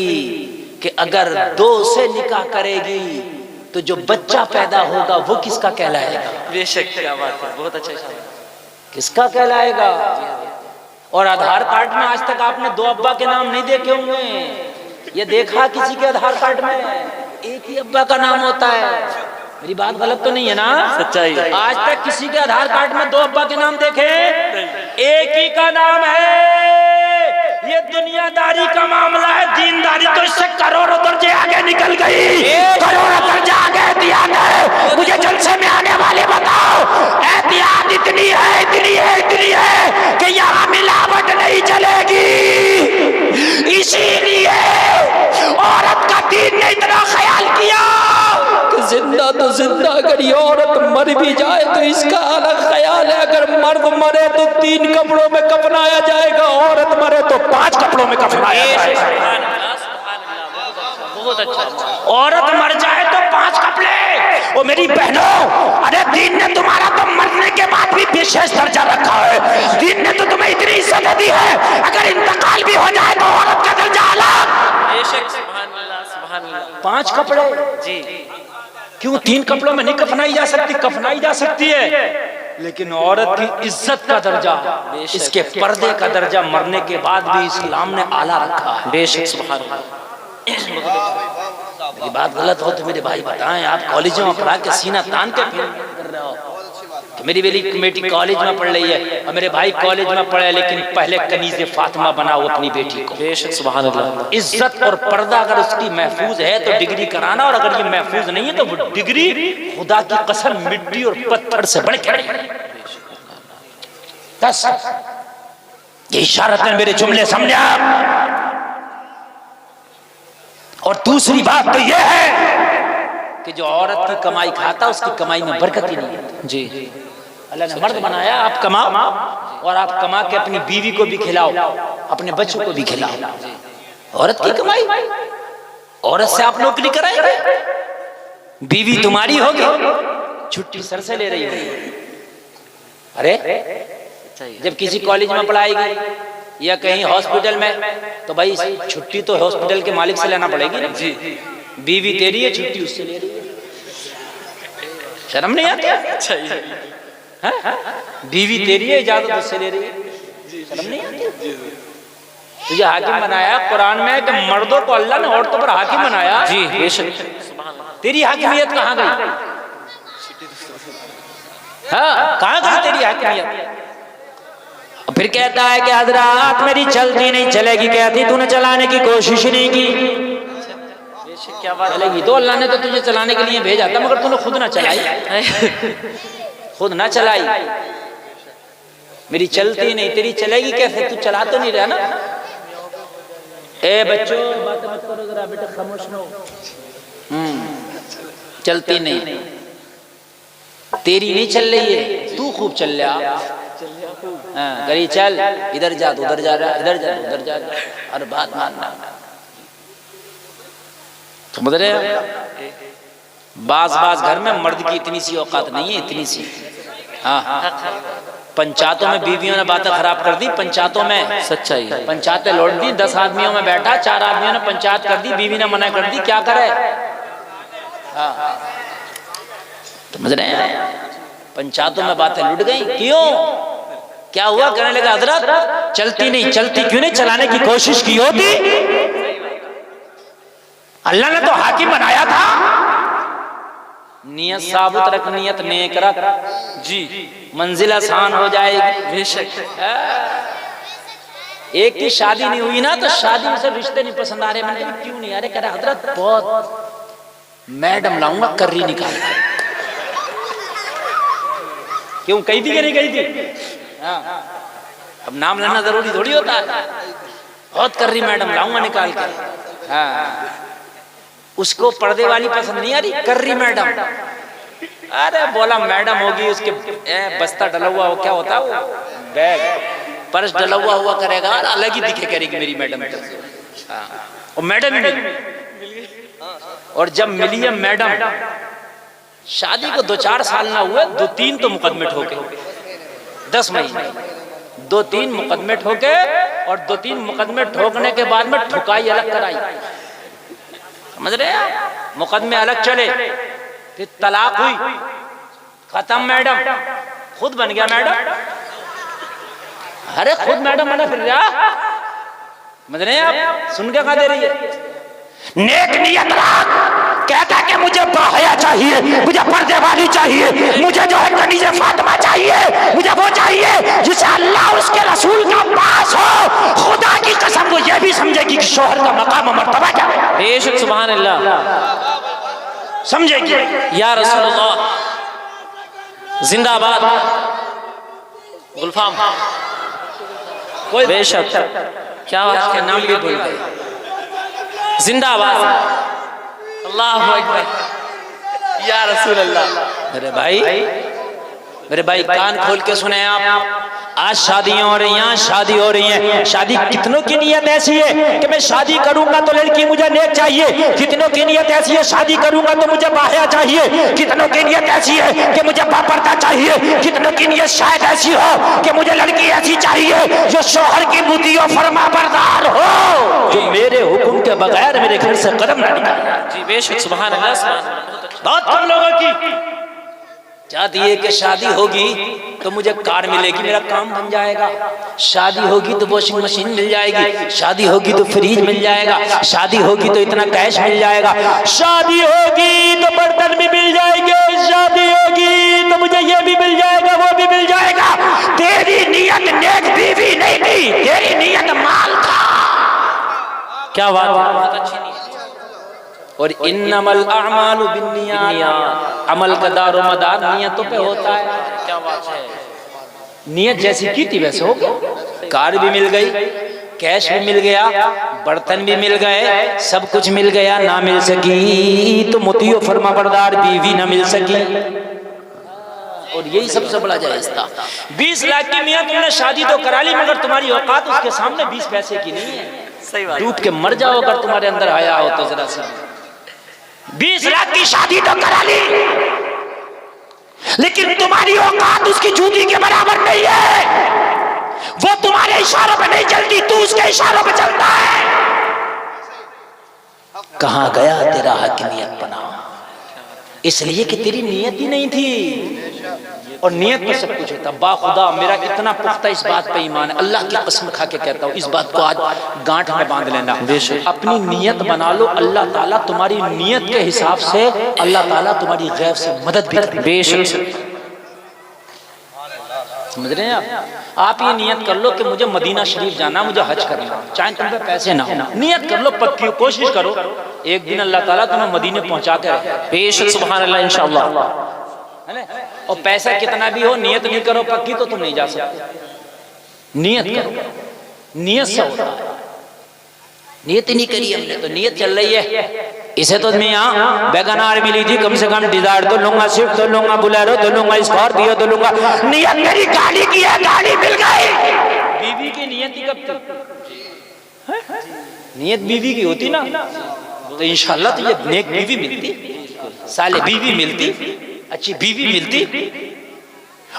कि अगर 2 से निकाह करेगी तो जो बच्चा पैदा होगा वो किसका कहलाएगा? बेशक, क्या बात है, बहुत अच्छा इशारा। किसका कहलाएगा? और आधार कार्ड में आज तक आपने 2 अब्बा के नाम नहीं देखे होंगे। ये देखा किसी के आधार कार्ड में एक ही अब्बा का नाम होता है? मेरी बात गलत तो नहीं है ना? सच्चाई। आज तक किसी के आधार कार्ड में 2 अब्बा के नाम देखे? एक ही का नाम है। ये दुनियादारी का मामला है, दीनदारी तो इससे करोड़ों दर्जे आगे निकल गई, करोड़ों दर्जे आगे दिया गया। मुझे जलसे में आने वाले बताओ, एहतियात इतनी है, इतनी है, इतनी है कि यहाँ मिलावट नहीं चलेगी। इसीलिए औरत का दीन ने इतना ख्याल किया कि जिंदा तो जिंदा, अगर ये औरत मर भी जाए तो इसका अलग ख्याल है। अगर मर्द मरे तो 3 कपड़ों में कफनाया जाएगा, औरत मरे तो 5 कपड़ों में कफनाया जाएगा। बहुत अच्छा। औरत मर जाए तो 5 कपड़े। ओ मेरी बहनों, अरे दीन ने तुम्हारा तो मरने के बाद भी विशेष दर्जा रखा है। दीन ने तो तुम्हें इतनी इज्जत दी है, अगर इंतकाल भी हो जाए तो औरत का दर्जा अलग। बेशक, सुभान अल्लाह, सुभान अल्लाह। 5 कपड़े जी। क्यों 3 कपड़ों में नहीं कफनाई जा सकती? कफनाई जा सकती है, लेकिन औरत की इज्जत का दर्जा, इसके पर्दे का दर्जा मरने के बाद भी इस्लाम ने आला रखा है। बेशक, सुभान अल्लाह। मेरी बात गलत हो तो मेरे भाई बताएं। आप कॉलेजों में पढ़ा के सीना तान के फिर कर रहे हो कि मेरी बेटी कॉलेज में पढ़ रही है और मेरे भाई कॉलेज में पढ़े, लेकिन पहले कनीज़े फातिमा बनाओ अपनी बेटी को। बेशक, सुभान अल्लाह। इज्जत और पर्दा अगर उसकी महफूज है तो डिग्री कराना, और अगर ये महफूज नहीं है तो वो डिग्री खुदा की कसम मिट्टी और पत्थर से बढ़ के। बस ये इशारत में मेरे जुमले समझे आप। और दूसरी बात तो यह है कि जो औरत की कमाई खाता उसकी कमाई में बरकत ही नहीं है। जी। अल्लाह ने मर्द बनाया, आप कमाओ और आप कमा के अपनी बीवी को भी खिलाओ, अपने बच्चों को भी खिलाओ। औरत की कमाई, औरत से आप नौकरी कराएंगे, बीवी तुम्हारी होगी, छुट्टी सर से ले रही होगी। अरे जब किसी कॉलेज में पढ़ाएगी या कहीं हॉस्पिटल में तो भाई छुट्टी तो हॉस्पिटल के मालिक से लेना पड़ेगी ना। जी। बीवी तेरी है, छुट्टी उससे ले रही है। शर्म नहीं आती? बीवी तेरी है, इजाजत उससे ले रही है। शर्म नहीं आती? तुझे हाकिम बनाया कुरान में कि मर्दों को अल्लाह ने औरतों पर हाकिम बनाया। जी, बेशक। तेरी हाकिमियत कहाँ गई? हाँ, कहाँ गई तेरी हाकिमियत? फिर कहता है कि हजरात मेरी चलती नहीं चलेगी। कहती तूने चलाने की कोशिश नहीं की। क्या बात चलेगी तो अल्लाह ने तो तुझे चलाने के लिए भेजा था, मगर तूने खुद ना चलाई। खुद ना चलाई। मेरी चलती नहीं, तेरी चलेगी कैसे? तू चला तो नहीं रहा ना। ए बच्चों बात मत करो जरा, बेटा खामोश रहो। चलती नहीं, तेरी नहीं चल रही है, तू खूब चल रहा। हाँ, गली चल, इधर जा तो उधर जा रहा, इधर जा उधर जा रहा, हर बात मानना। समझ रहे हो? बाज घर में मर्द की इतनी सी औकात नहीं है, इतनी सी। हाँ, पंचायतों में बीवियों ने बातें खराब कर दी। पंचायतों में सच्चाई, पंचायतें लौट दी। 10 आदमियों में बैठा, 4 आदमियों ने पंचायत कर दी, बीवी ने मना कर दी। क्या करे? हाँ, समझ रहे हैं? पंचायतों में बातें लुट गई। क्यों? क्या हुआ? कहने लगा हजरत चलती नहीं, चलती क्यों नहीं? चलाने की कोशिश की होती। अल्लाह ने तो हाकिम बनाया था। नियत साबुत रख, नियत नेक रख। जी, मंजिल आसान हो जाएगी। बेशक। एक की शादी नहीं हुई ना तो शादी में से रिश्ते नहीं पसंद आ रहे। मैंने कहा क्यों नहीं आ रहे? कह रहा हजरत बहुत मैडम लाऊंगा कर्री निकाल कर। क्यों? कही थी कि नहीं कही थी? हाँ। अब नाम लेना जरूरी थोड़ी होता है। बहुत कर रही मैडम लाऊंगा निकाल कर। हाँ, उसको पर्दे वाली पसंद नहीं आ रही, कर रही मैडम। अरे बोला मैडम होगी, उसके बस्ता डला हुआ हो, क्या होता है वो बैग, पर्स डला हुआ करेगा और अलग ही दिखे करेगी मेरी मैडम। हाँ, और मैडम मिली। और जब मिली है मैडम, शादी को 2-4 साल ना हुए, 2-3 तो मुकदमे ठोके। 10 महीने 2-3 मुकदमे ठोके। और 2-3 मुकदमे ठोकने के बाद में ठुकाई अलग कराई। समझ रहे हैं? मुकदमे अलग चले, फिर तलाक हुई, खत्म मैडम, खुद बन गया मैडम। अरे खुद मैडम बना फिर रहा, समझ रहे हैं आप? सुन के कहा दे रही है। नेक नियत रख, कहता कि मुझे बाहया चाहिए, मुझे पर्दे वाली चाहिए, मुझे जो है कनीज़े फातिमा चाहिए, मुझे वो चाहिए जिसे अल्लाह उसके रसूल का पास हो। खुदा की कसम वो ये भी समझेगी कि शोहर का मकाम और मर्तबा क्या है। बेशक सुभान अल्लाह, समझेगी। या रसूलुल्लाह जिंदाबाद। गुलफाम कोई बेशक, क्या बात के है, नाम भी बोल गए। जिंदाबाद। अल्लाहु अकबर या रसूल अल्लाह। मेरे भाई कान खोल के सुने आप। आज शादियां हो रही हैं, शादी हो रही है। शादी कितनों की नियत ऐसी है कि मैं शादी करूंगा तो लड़की मुझे नेक चाहिए, कितनों की नियत ऐसी है शादी करूंगा तो मुझे बाहया चाहिए, कितनों की नियत ऐसी है कि मुझे बापर्दा चाहिए, कितनों की नियत शायद ऐसी हो कि मुझे लड़की ऐसी चाहिए जो शोहर की बुद्धि और फरमाबरदार हो, जो मेरे हुक्म के बगैर मेरे घर से कदम ना निकाले। जी बेशक सुभान अल्लाह, सुभान अल्लाह। बहुत कम लोगों की चाहती है कि शादी होगी तो मुझे कार मिलेगी, मेरा काम बन जाएगा, शादी होगी तो वॉशिंग मशीन मिल जाएगी, शादी होगी तो फ्रिज मिल जाएगा, शादी होगी तो इतना कैश मिल जाएगा, शादी होगी तो बर्तन भी मिल जाएंगे, शादी होगी तो मुझे ये भी मिल जाएगा, वो भी मिल जाएगा। तेरी नियत नेक बीवी नहीं थी, तेरी नियत माल था। क्या बात है, बहुत अच्छी नीयत। और इन्नमल अअमालु बिन्नियात, अमल का दारो मदार नियतों पे होता है। क्या बात है, नियत जैसी की थी वैसे हो गया। कार भी मिल गई, कैश भी मिल गया, बर्तन भी मिल गए, सब कुछ मिल गया। ना मिल सकी तो मुतियो फरमाबरदार बीवी ना मिल सकी। और यही सबसे बड़ा जायज था। 20 लाख की मियां तुमने शादी तो करा ली, मगर तुम्हारी औकात उसके सामने 20 पैसे की नहीं है। सही बात। डूब के मर जाओ अगर तुम्हारे अंदर आया हो तो जरा सा। 20 लाख की शादी तो करा ली, लेकिन तुम्हारी औकात उसकी जूती के बराबर नहीं है। वो तुम्हारे इशारों पे नहीं चलती, तू उसके इशारों पे चलता है। कहां गया तेरा हकीमियत बना, इसलिए कि तेरी नियत ही नहीं थी। और नियत में सब कुछ होता। बाखुदा मेरा इतना पुख्ता इस बात पे ईमान है, अल्लाह की कसम खा के कहता हूँ, इस बात को आज गांठ में बांध लेना। अपनी नियत बना लो, अल्लाह ताला तुम्हारी नियत के हिसाब से अल्लाह ताला तुम्हारी गैब से मदद भी करेगा। बेशक, समझ रहे हैं आप ये नियत कर लो कि मुझे मदीना शरीफ जाना, मुझे हज करना, चाहे तुम पे पैसे ना हो, नियत कर लो, पक्की कोशिश करो, एक दिन अल्लाह ताला तुम्हें मदीने पहुंचा के रहे। बेशक सुभान अल्लाह, इंशाअल्लाह। है ना? और पैसा कितना भी हो, नियत नहीं करो पक्की तो तुम नहीं जा सकते। नियत करो, नियत से होता है। नियत ही नहीं करी हमने तो नियत चल रही है। इसे तो मैं यहाँ वैगनार मिली थी, कम से कम डिजायर तो लूंगा, स्विफ्ट तो लूंगा, बुलेरो तो लूंगा, स्कॉर्पियो तो लूंगा। नियत मेरी गाड़ी की है, गाड़ी मिल गई। बीवी की नियत ही कब तक? नियत बीवी की होती ना तो इंशाल्लाह तो ये नेक बीवी मिलती, साले बीवी मिलती, अच्छी बीवी मिलती।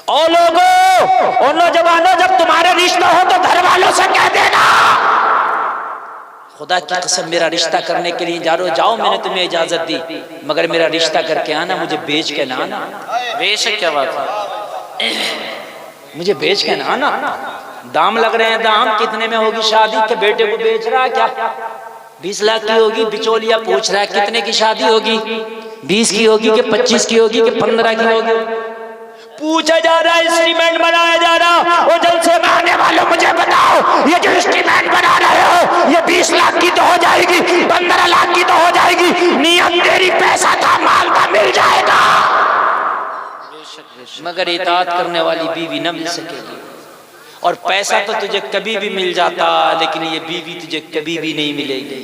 ओ लोगों, ओ नौजवानों, जब तुम्हारे रिश्ता हो तो घर वालों से कह देना, खुदा की कसम मेरा रिश्ता करने के लिए जाओ, मैंने तुम्हें इजाजत दी, मगर मेरा रिश्ता करके आना, मुझे बेच के ना आना। बेशक, क्या बात है, मुझे बेच के ना आना। दाम लग रहे हैं, दाम कितने में होगी शादी के बेटे को बेच रहा है क्या? 20 लाख की होगी, बिचौलिया पूछ रहा है कितने की शादी होगी, 20 की होगी कि 25 की होगी कि 15 की होगी, पूछा जा रहा है, इंस्ट्रूमेंट बनाया जा रहा। वो जलसे में आने वालों मुझे बताओ, ये जो इंस्ट्रूमेंट बना रहे हो ये 20 लाख की तो हो जाएगी, 15 लाख की तो हो जाएगी। नियत तेरी पैसा था, माल था, मिल जाएगा, मगर इताअत करने वाली बीवी न मिल सकेगी। और पैसा तो तुझे कभी भी मिल जाता, लेकिन ये बीवी तुझे कभी भी नहीं मिलेगी।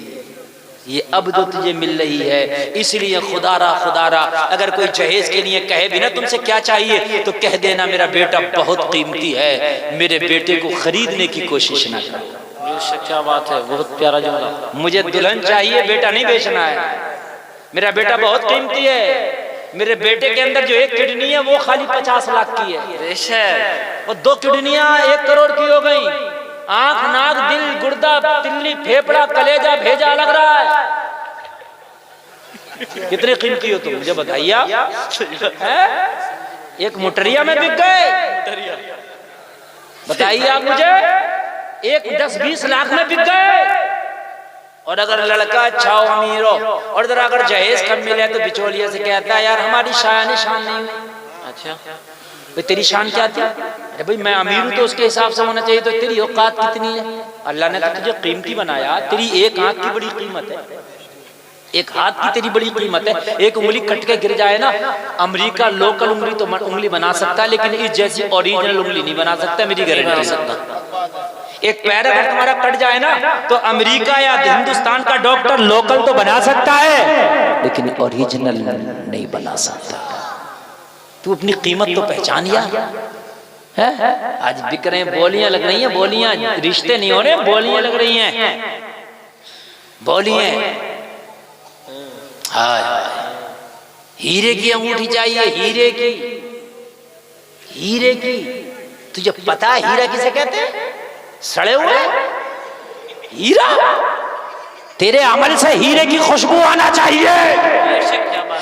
ये अब जो तुझे मिल रही है, इसलिए खुदारा खुदारा अगर कोई जहेज के लिए कहे भी ना तुमसे क्या चाहिए तो कह देना मेरा बेटा बहुत कीमती है, मेरे बेटे को खरीदने की कोशिश ना करो। क्या बात है, बहुत प्यारा जुमला। मुझे दुल्हन चाहिए, बेटा नहीं बेचना है, मेरा बेटा बहुत कीमती है। मेरे बेटे के अंदर जो एक किडनी है वो खाली 50 लाख की है, और 2 किडनियां 1 करोड़ की हो गई। आंख नाक दिल गुर्दा तिल्ली फेफड़ा कलेजा भेजा लग रहा है। कितने कीमती हो तुम मुझे बताइए। एक मोटरिया में बिक गए, बताइए आप मुझे, एक 10-20 लाख में बिक गए। और अगर लड़का अच्छा हो अमीर हो और जरा अगर जहेज कम मिले तो बिचौलिया से कहता है यार हमारी शान नहीं हुई। अच्छा भाई तेरी शान क्या थी? अरे भाई मैं अमीर हूं तो उसके हिसाब से होना चाहिए। तो तेरी औकात कितनी है? अल्लाह ने तो तुझे कीमती बनाया। तेरी एक आंख की बड़ी कीमत है, एक हाथ की तेरी बड़ी कीमत है। एक उंगली कट के गिर जाए ना, अमेरिका लोकल उंगली तो उंगली बना सकता है लेकिन इस जैसी ओरिजिनल उंगली नहीं बना सकता, मेरी गारंटी सकता। एक पैर अगर तुम्हारा कट जाए ना तो अमेरिका या हिंदुस्तान का डॉक्टर लोकल तो बना सकता है लेकिन ओरिजिनल नहीं बना सकता। तू अपनी कीमत तो पहचान यार। है आज बिक रहे हैं, बोलियां लग रही हैं, बोलियां, रिश्ते नहीं हो रहे, बोलियां लग रही हैं, बोलियां। हाय हीरे की अंगूठी चाहिए, हीरे की, हीरे की। तुझे पता है हीरा किसे कहते हैं? सड़े हुए हीरा। तेरे अमल से हीरे की खुशबू आना चाहिए।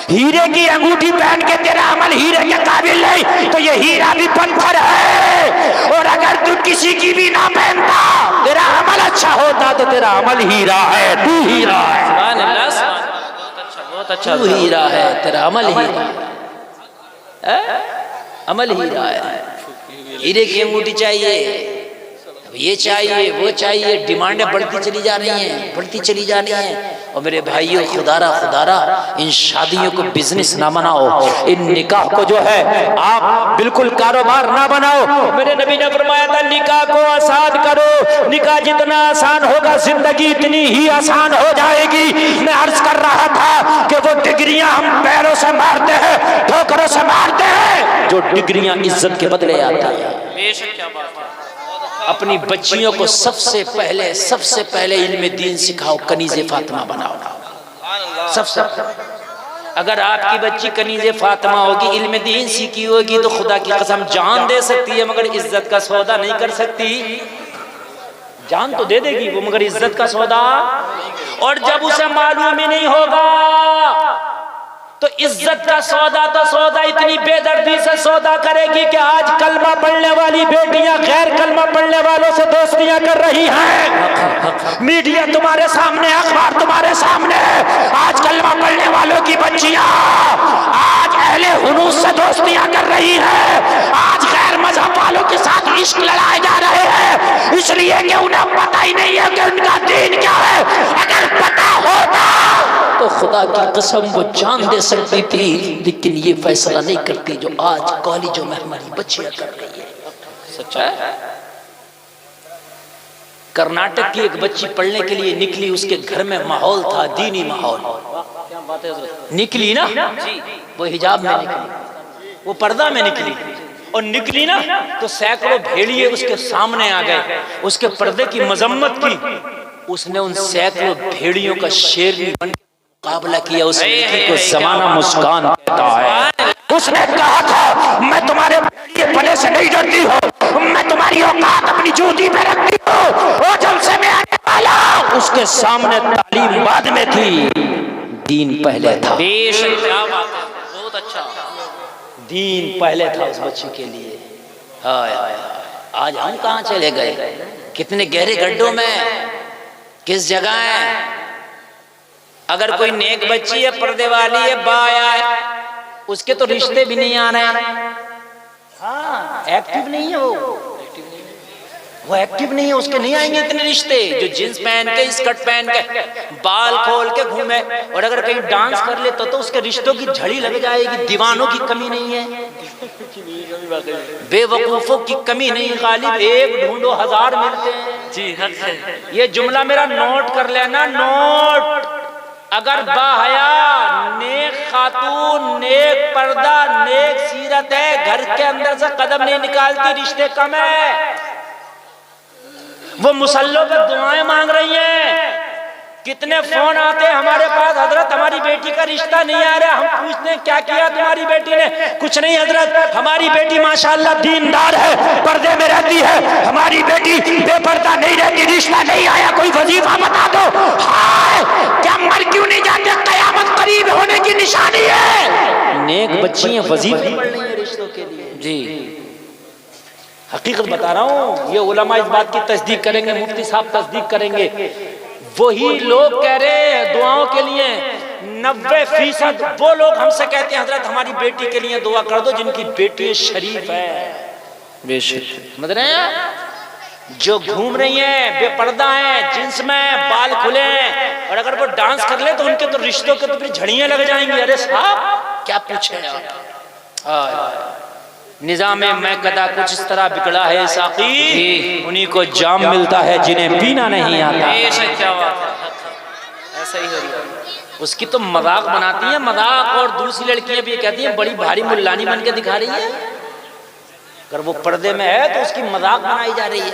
हीरे की अंगूठी पहन के तेरा अमल हीरे के काबिल नहीं तो ये हीरा भी पत्थर है। और अगर तू किसी की भी ना पहनता, तेरा अमल अच्छा होता तो तेरा अमल हीरा है, तू हीरा है। बहुत अच्छा, तू हीरा है, तेरा अमल हीरा है, अमल हीरा है। हीरे की अंगूठी चाहिए, ये चाहिए, वो चाहिए, डिमांडें बढ़ती चली जा रही हैं, बढ़ती चली जा रही हैं। और मेरे भाइयों खुदारा खुदारा इन शादियों को बिजनेस ना बनाओ, इन निकाह को जो है आप बिल्कुल कारोबार ना बनाओ। मेरे नबी ने फरमाया था निकाह को आसान करो, निकाह जितना आसान होगा जिंदगी इतनी ही आसान हो जाएगी। मैं अर्ज कर रहा था कि वो डिग्रियां हम पैरों से मारते हैं, ठोकरों से मारते हैं, जो डिग्रियां इज्जत के बदले आती है। बेशक क्या बात है। अपनी बच्चियों को सबसे पहले इल्म दीन सिखाओ, कनीज़े फातिमा बनाओ। सबसे अगर आपकी बच्ची कनीज़े फातिमा होगी, इल्म दीन सीखी होगी तो खुदा की कसम जान दे सकती है मगर इज्जत का सौदा नहीं कर सकती। जान तो दे देगी वो मगर इज्जत का सौदा। और जब उसे मालूम ही नहीं होगा तो इज्जत का सौदा तो सौदा इतनी बेदर्दी से सौदा करेगी कि आज कलमा पढ़ने वाली बेटियां गैर कलमा पढ़ने वालों से दोस्तियां कर रही हैं। मीडिया तुम्हारे सामने, अखबार तुम्हारे सामने। आज कलमा पढ़ने वालों की बच्चियां आज अहले हुनूस से दोस्तियां कर रही हैं। आज गैर मजहब वालों के साथ इश्क लड़ाए जा रहे हैं, इसलिए कि उन्हें पता ही नहीं है कि उनका दीन क्या है। अगर पता होता तो खुदा की कसम वो जान दे सकती थी, लेकिन ये फैसला नहीं करती जो आज कॉलेजों में हमारी बच्चियां कर रही है। सच्चा है। कर्नाटक की एक बच्ची पढ़ने के लिए निकली, उसके घर में माहौल था, दीनी माहौल। निकली ना वो हिजाब में निकली, वो पर्दा में निकली और निकली ना तो सैकड़ों भेड़िए उसके सामने आ गए, उसके पर्दे की मजम्मत की। उसने उन सैकड़ों भेड़ियों का शेरनी बन मुकाबला किया। उस लड़की को जमाना मुस्कान कहता है। उसने कहा था मैं तुम्हारे भेड़िए पने से नहीं डरती हूँ, मैं तुम्हारी औकात अपनी जूती पे रखती हूँ। और जब से मैं आने वाला उसके सामने तालीम बाद में थी, दीन पहले था। बेशक क्या बात है, बहुत अच्छा। दीन पहले था उस बच्ची के लिए। हाय हाय, आज हम कहाँ चले गए, कितने गहरे गड्ढों में, किस जगह है। अगर कोई नेक बच्ची है, पर्दे वाली है, बाया है, उसके तो रिश्ते भी नहीं आ रहे हैं। हाँ, एक्टिव नहीं है वो एक्टिव नहीं है, उसके नहीं आएंगे इतने रिश्ते। जो जींस पहन के, स्कर्ट पहन के, बाल खोल के घूमे और अगर कहीं डांस कर ले तो उसके रिश्तों की झड़ी लग जाएगी। दीवानों की कमी नहीं है, बेवकूफों की कमी नहीं। गालिब एक ढूंढो हजार मिलते हैं। जी ये जुमला मेरा नोट कर लेना, नोट। अगर बाहया, नेक खातून, नेक पर्दा, नेक सीरत है, घर के अंदर से कदम नहीं निकालती, रिश्ते कम है। वो मुसल्लों पे दुआएं मांग रही हैं, कितने फोन आते हैं हमारे पास, हजरत हमारी बेटी का रिश्ता नहीं आ रहा। हम पूछते हैं क्या किया तुम्हारी बेटी ने? कुछ नहीं हजरत, हमारी बेटी माशाल्लाह दीनदार है, पर्दे में रहती है, हमारी बेटी बेपर्दा नहीं रहती, रिश्ता नहीं आया, कोई वजीफा बता दो। हाय, क्या मर क्यों नहीं जाते? कयामत करीब होने की निशानी है। नेक बच्चियां वजीफे पढ़ रही हैं रिश्तों के लिए। जी हकीकत बता रहा हूँ, ये उलमा इस बात की तस्दीक करेंगे, मुफ्ती साहब तस्दीक करेंगे। वही लोग कह रहे हैं दुआओं के लिए 90% वो लोग हमसे कहते हैं हजरत हमारी बेटी के लिए दुआ कर दो जिनकी बेटी शरीफ है। समझ रहे हैं? जो घूम रही हैं, बेपर्दा हैं, जींस में बाल खुले हैं, और अगर वो डांस कर ले तो उनके तो रिश्तों के तो फिर झड़ियां लग जाएंगी। अरे साहब क्या पूछे आप। निजाम मैं कदा कुछ इस तरह बिगड़ा है साकी, उन्हीं को जाम मिलता है जिन्हें पीना नहीं आता। क्या बात है, ऐसा ही हो रहा है। उसकी तो मजाक बनाती है, मजाक, और दूसरी लड़कियां भी कहती हैं बड़ी भारी मुल्लानी बन के दिखा रही है। अगर वो पर्दे में है तो उसकी मजाक बनाई जा रही है।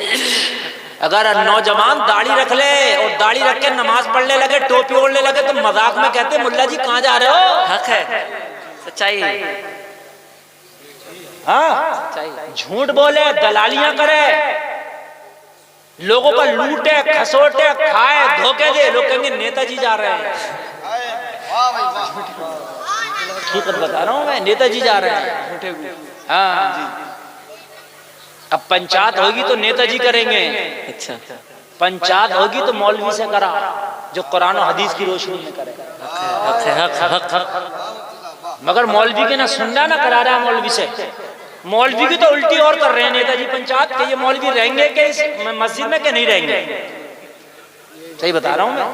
अगर नौजवान दाढ़ी रख ले और दाढ़ी रख के नमाज पढ़ने लगे, टोपी ओढ़ने लगे, तो मजाक में कहते मुल्ला जी कहाँ जा रहे हो? हक है, सच्चाई है। हाँ, झूठ बोले, दलालियां करे, लोगों का लूटे, खसोटे, खाए, धोखे दे, लोग कहेंगे नेताजी जा रहे हैं। ठीक बता रहा हूं मैं, नेताजी जा रहे हैं। हाँ, अब पंचायत होगी तो नेताजी करेंगे। अच्छा, पंचायत होगी तो मौलवी से करा, जो कुरान और हदीस की रोशनी में करे। मगर मौलवी के ना सुनना ना करा रहा मौलवी से। मौलवी की तो उल्टी और कर रहे हैं नेताजी पंचायत के। ये मौलवी रहेंगे कि इस मस्जिद में कि नहीं रहेंगे? सही बता रहा हूं मैं।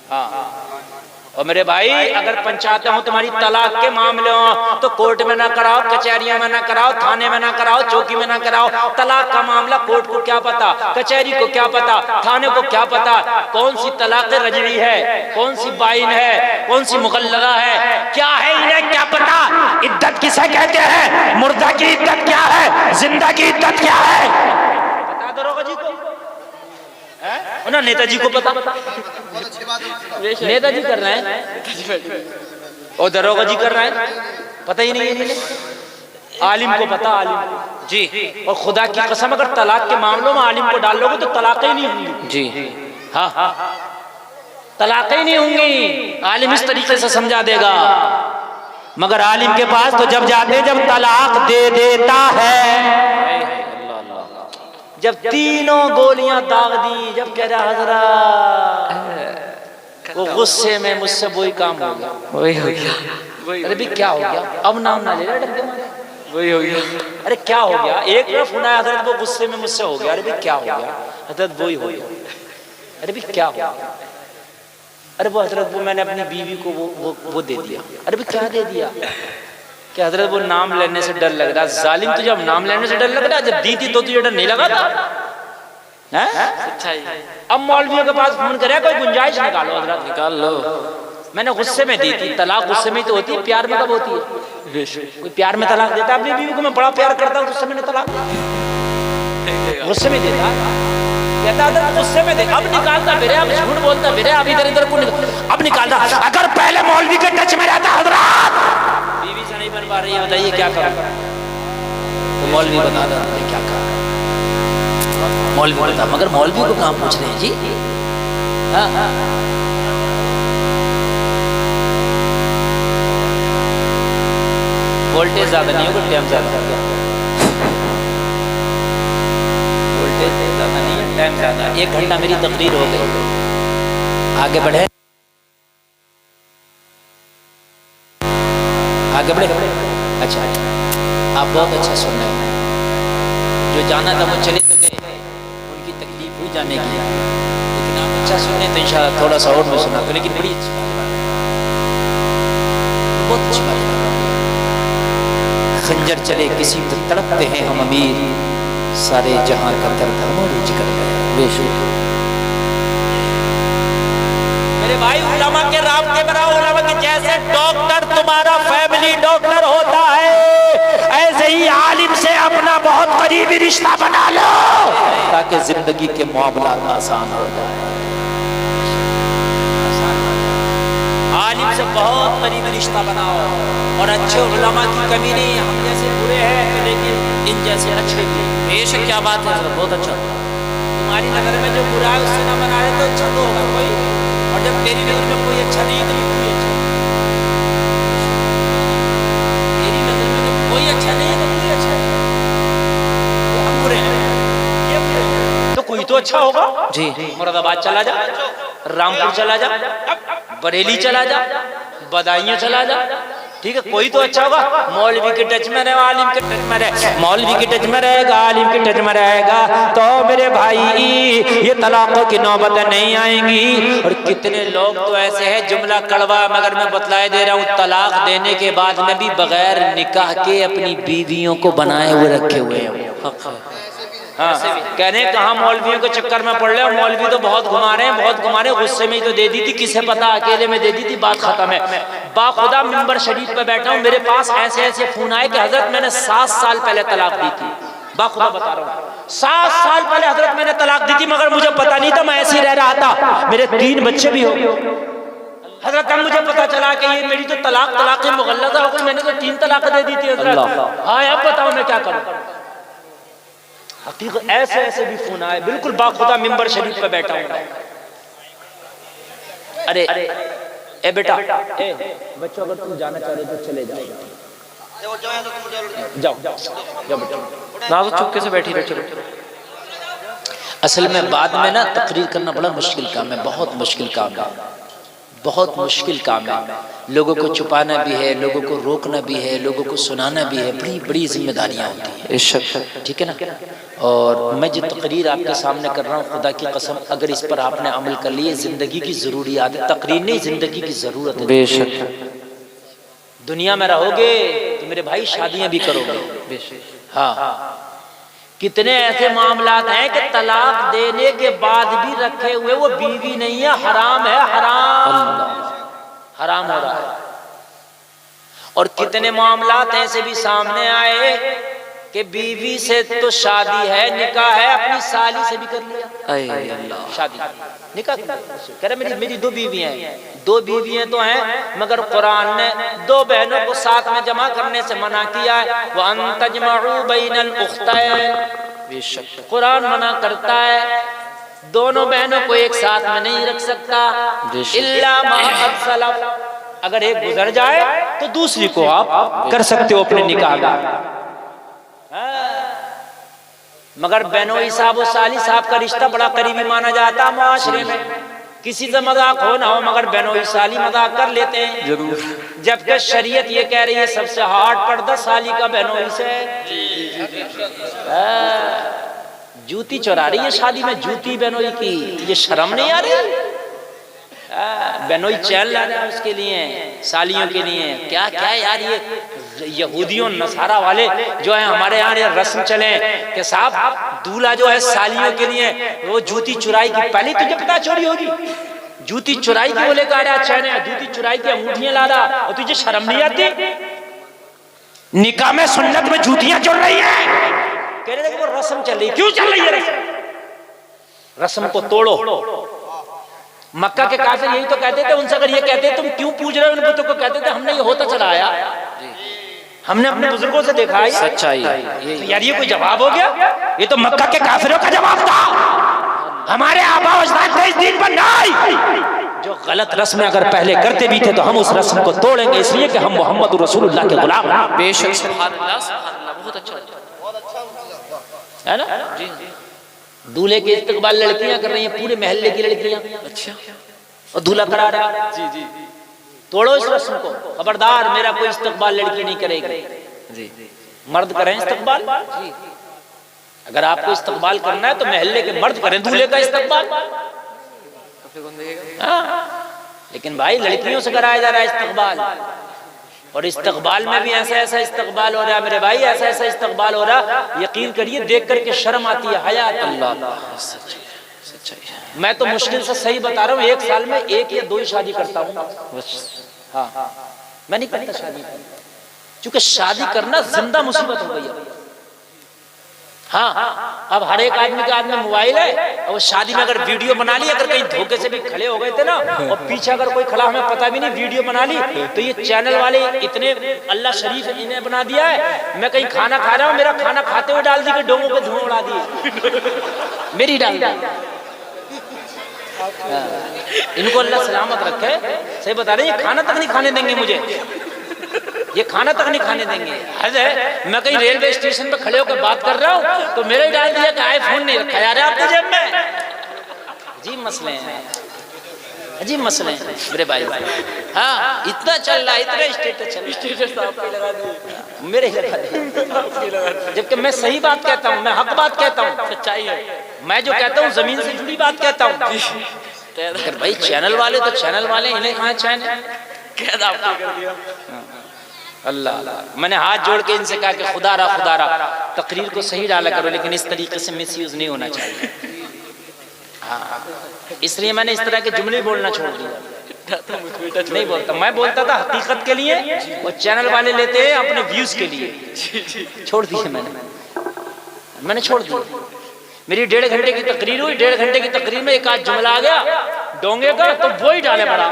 हाँ, और मेरे भाई अगर पंचायतें हो तुम्हारी तलाक के मामले हो तो कोर्ट में ना कराओ, कचहरियों में ना कराओ, थाने में ना कराओ, चौकी में ना कराओ। तलाक का मामला कोर्ट को क्या पता, कचहरी को क्या पता, थाने को क्या पता कौन सी तलाक रजवी है, कौन सी बाइन है, कौन सी मुगल्लगा है, क्या है, इन्हें क्या पता। इद्दत किसे कहते हैं? मुर्दा की इद्दत क्या है? जिंदा की इद्दत क्या है? बता दो दरोगा जी को, ना नेताजी को पता। नेताजी कर रहे हैं और दरोगा जी कर रहे हैं, पता ही नहीं है। आलिम को पता, आलिम जी। और खुदा की कसम अगर तलाक के मामलों में आलिम को डाल लोगे तो तलाक ही नहीं होंगी जी। हाँ, तलाक ही नहीं होंगी। आलिम इस तरीके से समझा देगा, मगर आलिम के पास तो जब जाते जब तलाक दे देता है, जब तीनों गोलियां दाग दी, जब कह रहा हजरत वो गुस्से में मुझसे वही काम हो गया, वही हो गया। अरे भी क्या हो गया? अब नाम ना ले रहा, डर के मारे वही हो गया। अरे क्या हो गया? एक तरफ सुना हजरत वो गुस्से में मुझसे हो गया। अरे भी क्या हो गया? हजरत वही हो गया। अरे भी क्या हो गया? अरे वो हजरत वो मैंने अपनी बीवी को वो दे दिया। अरे भी क्या दे दिया? कि हजरत वो नाम लेने से डर लग रहा। जालिम तुझे अब नाम लेने से डर लग रहा, जब दी थी तो तुझे डर नहीं लगा था? अब मौलवियों के पास फोन करे कोई गुंजाइश निकालो, हजरत निकाल लो, मैंने गुस्से में दी थी। तलाक गुस्से में तो होती है, प्यार में कब होती है? कोई प्यार में तलाक देता अपनी बीवी को? मैं बड़ा प्यार करता हूँ, गुस्से में तलाक गुस्से में देता, कहता है गुस्से में दे। अब निकालता फिर, अब झूठ बोलता फिर, अब इधर इधर को अब निकालता। अगर पहले मौलवी के टच में रहता हजरत, बीवी से नहीं बन पा रही है, बताइए क्या करूं? तो मौलवी बता दो क्या करूं, मौलवी बता। मगर मौलवी को कहाँ पूछ रहे हैं जी? हाँ, वोल्टेज ज्यादा नहीं होगा, टाइम ज्यादा हो गया। वोल्टेज ज्यादा नहीं है, टाइम ज्यादा। 1 घंटा मेरी तकरीर हो गई, आगे बढ़े, आगे बढ़े। अच्छा, आप बहुत अच्छा सुन रहे हैं। जो जाना था वो चले गए, उनकी तकलीफ हुई जाने की, लेकिन आप अच्छा सुने तो इंशाल्लाह थोड़ा सा और मैं सुना तो। लेकिन बड़ी अच्छी बात है, बहुत अच्छी बात है। खंजर चले किसी पे तड़पते हैं हम अमीर, सारे जहां का दर्द हमारे जिगर में बेशुमार। मेरे भाई उलमा के रास्ते पर आओ। उलमा के जैसे डॉक्टर तुम्हारा फैमिली डॉक्टर होता है, ऐसे ही आलिम से अपना बहुत करीबी रिश्ता बना लो ताकि जिंदगी के मामला आसान हो जाए। से बहुत करीबी रिश्ता बनाओ। और अच्छे उलमा की कमी नहीं, हम जैसे बुरे हैं तो लेकिन इन जैसे अच्छे भी। बेशक, क्या बात है हजरत, बहुत अच्छा। तुम्हारी नजर में जो बुरा है उससे ना बना रहे तो अच्छा तो होगा कोई, और जब तेरी नजर में कोई अच्छा नहीं है तो भी कोई अच्छा। तेरी नजर में जब कोई अच्छा नहीं है तो कोई अच्छा है। तो हम बुरे हैं, ये बुरे हैं, तो कोई तो अच्छा होगा। जी। मुरादाबाद चला जा, रामपुर चला जा, बरेली चला जा, बदायूं चला जा, ठीक है, कोई तो अच्छा होगा। मौलवी के टच में रहे, आलिम के टच में रहे, मौलवी के टच में रहेगा, आलिम के टच में रहेगा, तो मेरे भाई ये तलाकों की नौबत नहीं आएंगी। और कितने लोग तो ऐसे हैं, जुमला कड़वा मगर मैं बतलाए दे रहा हूँ, तलाक देने के बाद में भी बगैर निकाह के अपनी बीवियों को बनाए हुए रखे हुए हैं। हाँ, कहने कहाँ मौलवियों के चक्कर में पड़ रहे हो, मौलवी तो बहुत घुमा रहे हैं, बहुत घुमा रहे हैं, गुस्से में ही तो दे दी थी, किसे पता, अकेले में दे दी थी, बात खत्म है। बाखुदा मिंबर शरीफ पे बैठा हूँ, मेरे पास ऐसे ऐसे फोन आए कि हजरत मैंने 7 साल पहले तलाक दी थी। बाखुदा बता रहा हूँ, 7 साल पहले हजरत मैंने तलाक दी थी, मगर मुझे पता नहीं था, मैं ऐसे ही रह रहा था, मेरे 3 बच्चे भी हो गए। हजरत अब मुझे पता चला कि ये मेरी तो तलाक मुगल्लज़ा हो गई, मैंने तो 3 तलाक दे दी थी हजरत। हाँ, अब बताओ मैं क्या करूँ। हकीकत ऐसे ऐसे भी फोन आए, बिल्कुल बाखुदा मिंबर शरीफ पे बैठा हूँ। अरे ए बेटा, बच्चों अगर तुम जाना चाह रहे हो तो चले जाओ, जाओ बेटा, ना तो चुपके से बैठी रहे, चलो। असल में बाद में ना तकरीर करना बड़ा मुश्किल काम है, बहुत मुश्किल काम है, बहुत मुश्किल काम है। लोगों को छुपाना भी है, लोगों को रोकना भी है, लोगों को सुनाना भी है, बड़ी बड़ी जिम्मेदारियां होती हैं, ठीक है ना। और मैं जो तकरीर आपके सामने कर रहा हूँ, खुदा की कसम अगर इस पर आपने अमल कर लिया, जिंदगी की जरूरियात है, तकरीर नहीं जिंदगी की जरूरत है। बेशक, दुनिया में रहोगे तो मेरे भाई शादियां भी करोगे। हाँ, कितने ऐसे मामलात हैं कि तलाक देने के बाद भी रखे हुए वो बीवी नहीं है, हराम है, हराम हो रहा है। और कितने मामलात ऐसे भी सामने आए कि बीवी से तो शादी है, निकाह है, अपनी साली से भी कर लिया, शादी निकाह कह रहे मेरी 2 बीवियां हैं, 2 बीवियां तो हैं, मगर कुरान ने 2 बहनों को साथ में जमा करने से मना किया है। वो अंतजमउ बैनल उख्तैन, कुरान मना करता है दोनों बहनों को एक साथ में नहीं रख सकता, इल्ला मा क़द सलफ, अगर एक गुजर जाए तो दूसरी को आप कर सकते हो अपने निकाह में। मगर बेनोई साहब और साली साहब का रिश्ता बड़ा करीबी माना जाता है माशरे में, किसी से मजाक हो ना हो मगर बेनोई साली मजाक कर लेते हैं जरूर, जबकि शरीयत ये कह रही है सबसे हार्ड पर्दा साली का बेनोई से। जूती चुरा रही है शादी में, जूती बेनोई की, ये शर्म नहीं आ रही? बेनोई चैन ला रहा है उसके लिए, सालियों के लिए। क्या क्या यार, ये यहूदियों नसारा वाले जो है हमारे यहाँ ये रस्म चले कि साहब दूल्हा जो है सालियों के लिए वो जूती चुराई की, पहले तुझे पता चोरी होगी, जूती चुराई की बोले का चैन है, जूती चुराई की अंगूठियां ला रहा, और तुझे शर्म नहीं आती? निकाह में सुन्नत में जूतियां चल रही है, कह रहे वो रस्म चल रही, क्यों चल रही है रस्म? रस्म को तोड़ो। मक्का के काफिर यही तो कहते थे, उनसे अगर ये कहते तुम क्यों पूज रहे हो उन बुतों को, कहते थे हमने ये होता चला आया, हमने अपने बुजुर्गों से देखा है सच्चाई। यार ये कोई जवाब हो गया? ये तो मक्का के काफिरों का जवाब था, हमारे आबा अजदाद इस दिन पर नहीं। जो गलत रस्में अगर पहले करते भी थे तो हम उस रस्म को तोड़ेंगे, इसलिए कि हम मोहम्मद रसूलुल्लाह के गुलाम हैं। बेशक, सुभान अल्लाह, सुभान अल्लाह, बहुत अच्छा है ना जी। दूल्हे के इस्तकबाल लड़कियां कर रही हैं, पूरे महल्ले की लड़कियां, अच्छा, और दूल्हा करा रहा है। जी जी, तोड़ो इस रस्म को, खबरदार मेरा कोई इस्तकबाल लड़की नहीं करेगी जी, मर्द करें इस्तकबाल जी। अगर आपको इस्तकबाल करना है तो महल्ले के मर्द करें दूल्हे का इस्तकबाल। लेकिन भाई लड़कियों से कराया जा रहा है इस्तकबाल, और इस्तकबाल में भी ऐसा ऐसा इस्तकबाल हो रहा है मेरे भाई, ऐसा ऐसा इस्तकबाल हो रहा, यकीन करिए देख करके शर्म आती है, हया आती है। अल्लाह सच्चाई। मैं तो मुश्किल से सही बता रहा हूँ, 1 साल में 1 या 2 ही शादी करता हूँ। हाँ, मैं नहीं करता शादी, क्योंकि शादी करना जिंदा मुसीबत हो गई है। हाँ, अब हर एक आदमी के हाथ में मोबाइल है और वो शादी में अगर वीडियो बना ली, अगर कहीं धोखे से भी खड़े हो गए थे ना और पीछे अगर कोई खड़ा हमें पता भी नहीं वीडियो बना ली, तो ये चैनल वाले इतने अल्लाह शरीफ इन्हें बना दिया है, मैं कहीं खाना खा रहा हूँ, मेरा खाना खाते हुए डाल दी कि डोंगों पे धुआं उड़ा दिए, मेरी डाल दी। इनको अल्लाह सलामत रखे, सही बता रहे, ये खाना तक नहीं खाने देंगे मुझे, ये खाना तक नहीं खाने देंगे। हद है, मैं कहीं रेलवे स्टेशन पे खड़े होकर बात कर रहा हूँ तो मेरे ही डाल दिया कि आईफोन नहीं रखा यार आपके जेब में। अजीब मसले हैं, अजीब मसले हैं मेरे भाई। हाँ, इतना चल रहा है, इतना स्टेटस चल रहा है, मेरे ही लगा दिया, जबकि मैं सही बात कहता हूँ, मैं हक बात कहता हूँ, सच्चाई है, मैं जो कहता हूँ जमीन से जुड़ी बात कहता हूँ। भाई चैनल वाले तो चैनल वाले, इन्हें कहाँ चैन है? अल्लाह, मैंने हाथ जोड़ के इनसे कहा कि खुदा रहा तकरीर को सही डाला करो, लेकिन इस तरीके से मिसयूज नहीं होना चाहिए। हाँ, इसलिए मैंने इस तरह के जुमले बोलना छोड़ दिया, नहीं बोलता। मैं बोलता था हकीकत के लिए, और चैनल वाले लेते हैं अपने व्यूज के लिए, छोड़ दिए मैंने छोड़ दिया। मेरी 1.5 घंटे की तकरीर हुई, 1.5 घंटे की तकरीर में एक आध जुमला आ गया डोंगे का, तो वो ही डाले बड़ा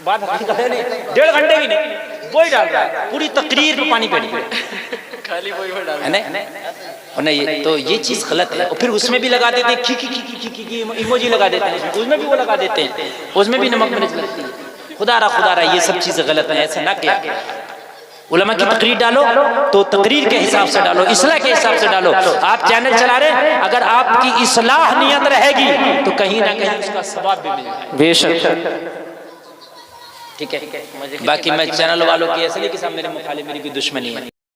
बात हकीकत है नहीं, 1.5 घंटे की नहीं, वो ही डाल रहा है, पूरी तकरीर में पानी पड़ी खाली वही डाल है नहीं, तो ये चीज गलत है। और फिर उसमें भी लगा देते हैं की इमोजी लगा देते हैं, उसमें भी वो लगा देते हैं, उसमें भी नमक मिर्च लगती है। खुदा रहा, ये सब चीजें गलत है, ऐसा ना किया। उलमा की तकरीर डालो तो तकरीर के हिसाब से डालो, इस्लाह के हिसाब से डालो। आप चैनल चला रहे हैं, अगर आपकी इस्लाह नियत रहेगी तो कहीं ना कहीं उसका सवाब भी मिल जाएगा, बेशक। ठीक है, बाकी मैं चैनल वालों की ऐसे नहीं कि सब मेरे मुखालिफ, मेरी कोई दुश्मनी है।